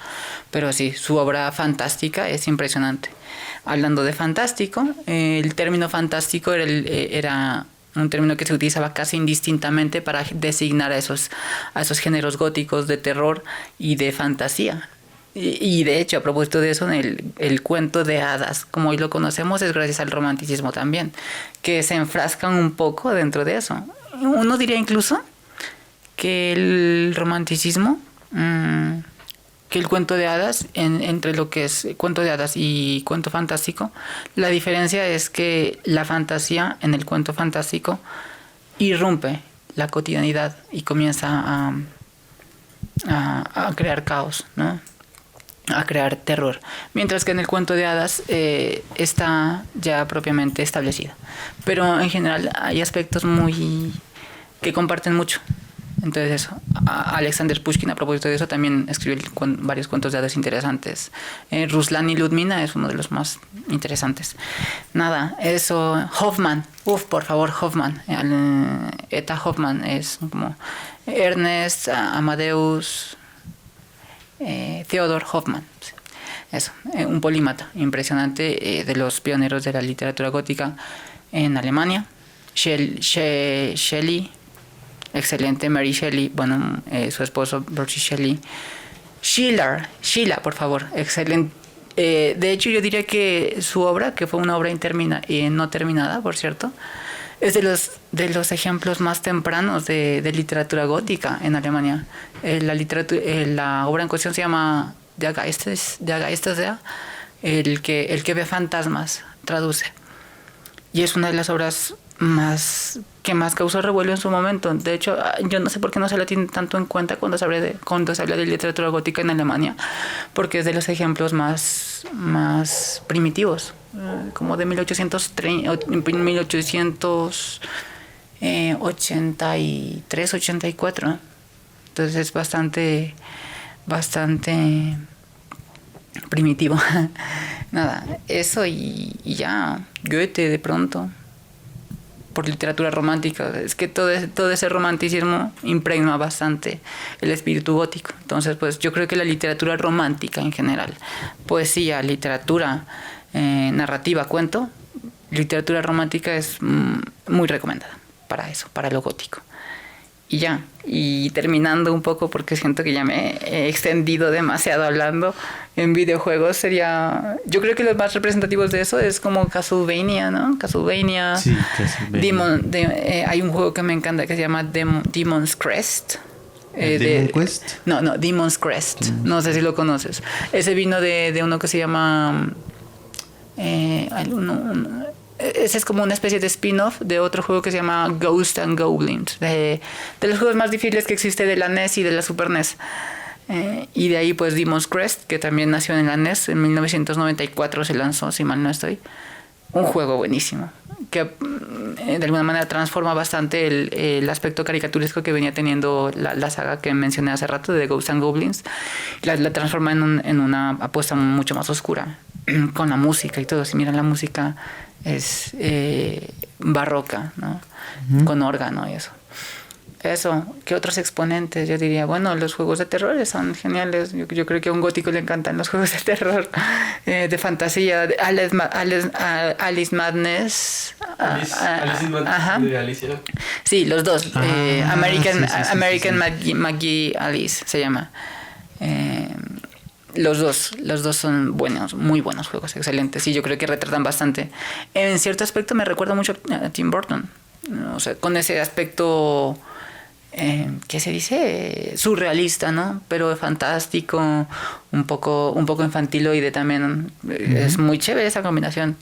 Pero sí, su obra fantástica es impresionante. Hablando de fantástico, el término fantástico era un término que se utilizaba casi indistintamente para designar a esos géneros góticos de terror y de fantasía. Y de hecho, a propósito de eso, el cuento de hadas, como hoy lo conocemos, es gracias al romanticismo también, que se enfrascan un poco dentro de eso. Uno diría incluso que el romanticismo, que el cuento de hadas, entre lo que es cuento de hadas y cuento fantástico, la diferencia es que la fantasía en el cuento fantástico irrumpe la cotidianidad y comienza a crear caos, ¿no? A crear terror, mientras que en el cuento de hadas está ya propiamente establecida. Pero en general hay aspectos que comparten mucho. Entonces eso, Alexander Pushkin, a propósito de eso, también escribió varios cuentos de hadas interesantes. Ruslan y Ludmila es uno de los más interesantes. Nada, eso. Hoffman, por favor, Hoffman. Eta Hoffman es como Ernest, Amadeus, Theodor Hoffman. Eso, un polímata impresionante, de los pioneros de la literatura gótica en Alemania. Shelley, excelente. Mary Shelley, bueno, su esposo Percy Shelley. Schiller, por favor, excelente. De hecho, yo diría que su obra, que fue una obra no terminada, por cierto, es de los ejemplos más tempranos de literatura gótica en Alemania. La obra en cuestión se llama Der Geist der, el que ve fantasmas, traduce. Y es una de las obras que más causó revuelo en su momento. De hecho, yo no sé por qué no se la tiene tanto en cuenta cuando se habla de literatura gótica en Alemania, porque es de los ejemplos más primitivos, como de 1883, 84. Entonces es bastante primitivo. Nada, eso y ya. Goethe, de pronto, por literatura romántica. Es que todo ese romanticismo impregna bastante el espíritu gótico. Entonces, pues yo creo que la literatura romántica en general, poesía, literatura, narrativa, cuento, literatura romántica es muy recomendada para eso, para lo gótico. Y ya, y terminando un poco, porque siento que ya me he extendido demasiado hablando, en videojuegos yo creo que los más representativos de eso es como Castlevania, ¿no? Castlevania. Sí, Castlevania. Hay un juego que me encanta que se llama Demon's Crest. ¿Demon Quest? No, Demon's Crest. No sé si lo conoces. Ese vino de uno que se llama... ese es como una especie de spin-off de otro juego que se llama Ghosts and Goblins, de los juegos más difíciles que existe de la NES y de la Super NES. Y de ahí pues Demon's Crest, que también nació en la NES, en 1994 se lanzó, si mal no estoy. Un juego buenísimo, que de alguna manera transforma bastante el aspecto caricaturesco que venía teniendo la saga que mencioné hace rato de Ghosts and Goblins. La transforma en una apuesta mucho más oscura, con la música y todo. Si miran, la música es barroca, ¿no? Uh-huh. Con órgano y eso. ¿Qué otros exponentes? Yo diría, bueno, los juegos de terror son geniales. Yo creo que a un gótico le encantan los juegos de terror, de fantasía, de Alice Madness. De Alicia. Sí, los dos. American McGee Alice se llama. Los dos son buenos, muy buenos juegos, excelentes. Y yo creo que retratan bastante. En cierto aspecto me recuerda mucho a Tim Burton. O sea, con ese aspecto, ¿qué se dice? Surrealista, ¿no? Pero fantástico, un poco infantiloide también. Es muy chévere esa combinación.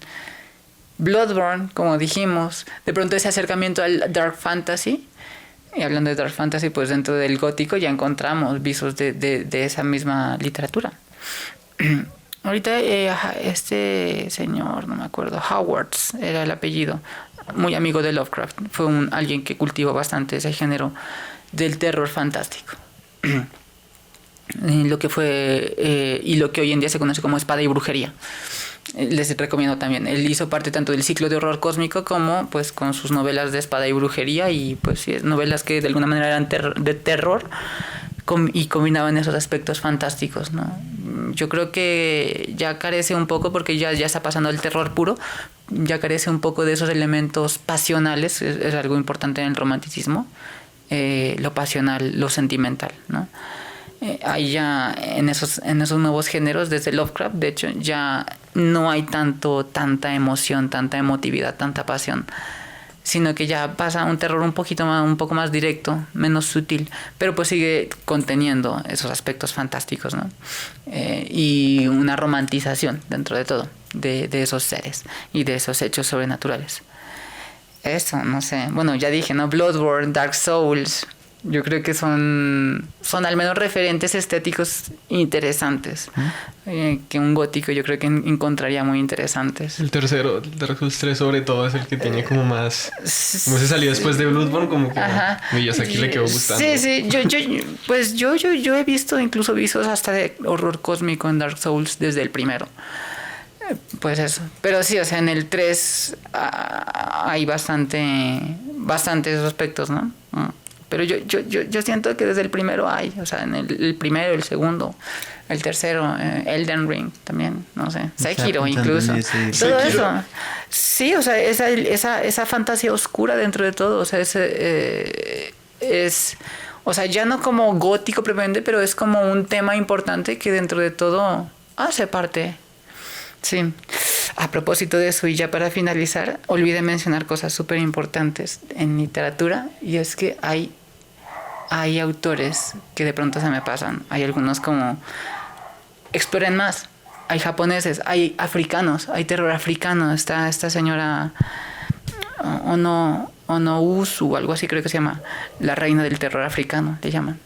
Bloodborne, como dijimos, de pronto ese acercamiento al Dark Fantasy. Y hablando de Dark Fantasy, pues dentro del gótico ya encontramos visos de esa misma literatura. Ahorita este señor, no me acuerdo, Howards era el apellido, muy amigo de Lovecraft. Fue alguien que cultivó bastante ese género del terror fantástico. Lo que fue y lo que hoy en día se conoce como espada y brujería. Les recomiendo también. Él hizo parte tanto del ciclo de horror cósmico como pues con sus novelas de espada y brujería y pues sí, novelas que de alguna manera eran de terror y combinaban esos aspectos fantásticos, ¿no? Yo creo que ya carece un poco porque ya está pasando el terror puro, ya carece un poco de esos elementos pasionales, es algo importante en el romanticismo, lo pasional, lo sentimental, ¿no? Ahí ya en esos nuevos géneros desde Lovecraft, de hecho, ya no hay tanta emoción, tanta emotividad, tanta pasión, sino que ya pasa un terror un poco más directo, menos sutil, pero pues sigue conteniendo esos aspectos fantásticos, ¿no? Y una romantización dentro de todo, de esos seres y de esos hechos sobrenaturales. Eso, no sé, bueno, ya dije, ¿no? Bloodborne, Dark Souls. Yo creo que son al menos referentes estéticos interesantes, que un gótico yo creo que encontraría muy interesantes. El tercero, el Dark Souls 3 sobre todo, es el que tiene como más... Como se salió después de Bloodborne, como que a Miyazaki le quedó gustando. Sí, yo he visto incluso visos hasta de horror cósmico en Dark Souls desde el primero. Pues eso, pero sí, o sea, en el 3 hay bastante esos aspectos, ¿no? Pero yo siento que desde el primero hay, o sea, en el primero, el segundo, el tercero, Elden Ring también, no sé, Sekiro incluso, todo eso. Sí, o sea, esa fantasía oscura dentro de todo, o sea, o sea, ya no como gótico propiamente, pero es como un tema importante que dentro de todo hace parte. Sí. A propósito de eso, y ya para finalizar, olvidé mencionar cosas súper importantes en literatura, y es que hay autores que de pronto se me pasan. Hay algunos como exploren más. Hay japoneses, hay africanos, hay terror africano. Está esta señora Ono Usu, algo así creo que se llama, la reina del terror africano, le llaman.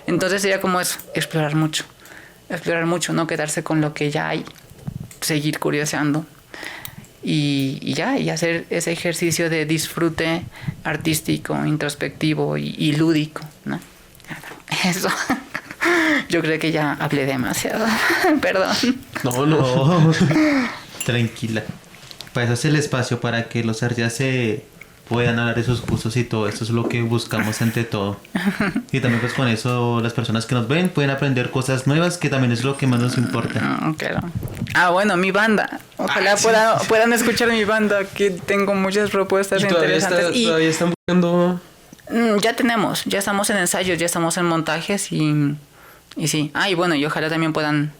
Entonces sería como eso, explorar mucho, no quedarse con lo que ya hay, seguir curioseando y hacer ese ejercicio de disfrute artístico, introspectivo y lúdico, ¿no? Eso. Yo creo que ya hablé demasiado. Perdón. No. Tranquila. Para eso es el espacio, para que los artistas se puedan hablar de sus gustos y todo. Eso es lo que buscamos ante todo. Y también pues con eso las personas que nos ven pueden aprender cosas nuevas, que también es lo que más nos importa. Claro. Bueno, mi banda. Ojalá puedan escuchar mi banda, que tengo muchas propuestas interesantes. ¿Todavía están buscando? Ya estamos en ensayos, ya estamos en montajes y sí. Y bueno, y ojalá también puedan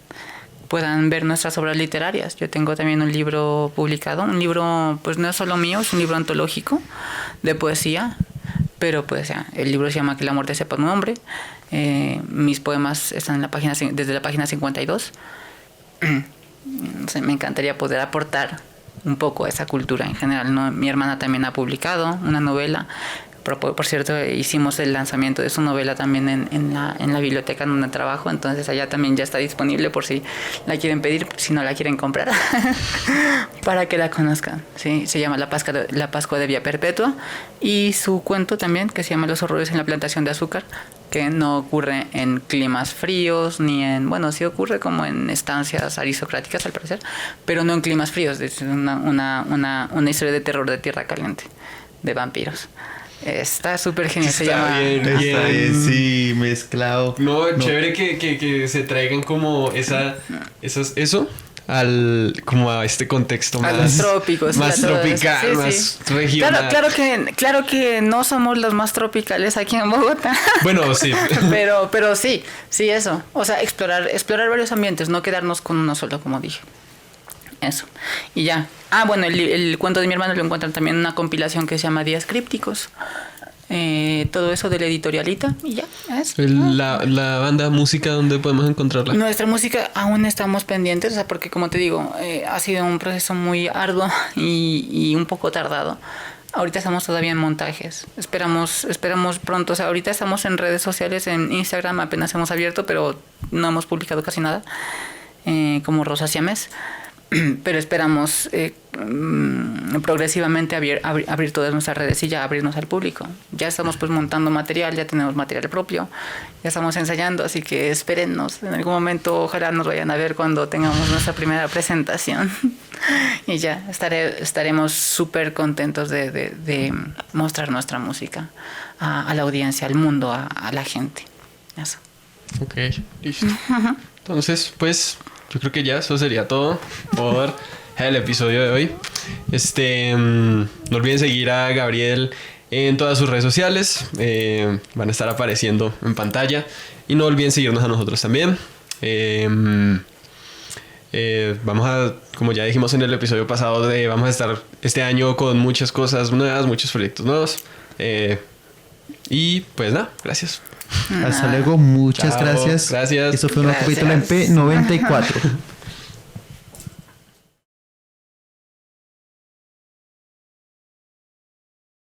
ver nuestras obras literarias. Yo tengo también un libro publicado, un libro pues no es solo mío, es un libro antológico de poesía, pero pues ya, el libro se llama Que la muerte sepa tu nombre. Mis poemas están en desde la página 52. Me encantaría poder aportar un poco a esa cultura en general, ¿no? Mi hermana también ha publicado una novela. Por cierto, hicimos el lanzamiento de su novela también en la biblioteca en donde trabajo, entonces allá también ya está disponible por si la quieren pedir, si no la quieren comprar, para que la conozcan. ¿Sí? Se llama La Pascua de Vía Perpetua, y su cuento también, que se llama Los horrores en la plantación de azúcar, que no ocurre en climas fríos, sí ocurre como en estancias aristocráticas al parecer, pero no en climas fríos. Es una historia de terror de tierra caliente, de vampiros. Está súper genial. Está bien. Sí, mezclado. No, chévere que se traigan como eso como a este contexto A más, los trópicos. más y a todo eso. tropical, Sí, más sí. regional. Claro que no somos los más tropicales aquí en Bogotá. Bueno, sí. pero sí, eso. O sea, explorar varios ambientes, no quedarnos con uno solo, como dije. Eso. Y ya. Ah, bueno, el cuento de mi hermano lo encuentran también en una compilación que se llama Días Crípticos. Todo eso de la editorialita y ya. Eso. La banda, música, ¿dónde podemos encontrarla? Nuestra música aún estamos pendientes, o sea, porque como te digo, ha sido un proceso muy arduo y un poco tardado. Ahorita estamos todavía en montajes. Esperamos pronto. O sea, ahorita estamos en redes sociales, en Instagram apenas hemos abierto, pero no hemos publicado casi nada, como Rosa Siames. Pero esperamos progresivamente abrir todas nuestras redes y ya abrirnos al público. Ya estamos pues montando material, ya tenemos material propio, ya estamos ensayando, así que espérennos. En algún momento ojalá nos vayan a ver cuando tengamos nuestra primera presentación. Y ya estaremos súper contentos de mostrar nuestra música a la audiencia, al mundo, a la gente. Eso. Ok, listo. Entonces, pues, yo creo que ya eso sería todo por el episodio de hoy. No olviden seguir a Gabriel en todas sus redes sociales. Van a estar apareciendo en pantalla. Y no olviden seguirnos a nosotros también. Vamos a, como ya dijimos en el episodio pasado, vamos a estar este año con muchas cosas nuevas, muchos proyectos nuevos. Y pues nada, gracias. Hasta luego, muchas Chao, gracias. gracias. Esto fue un Gracias. capítulo en P94.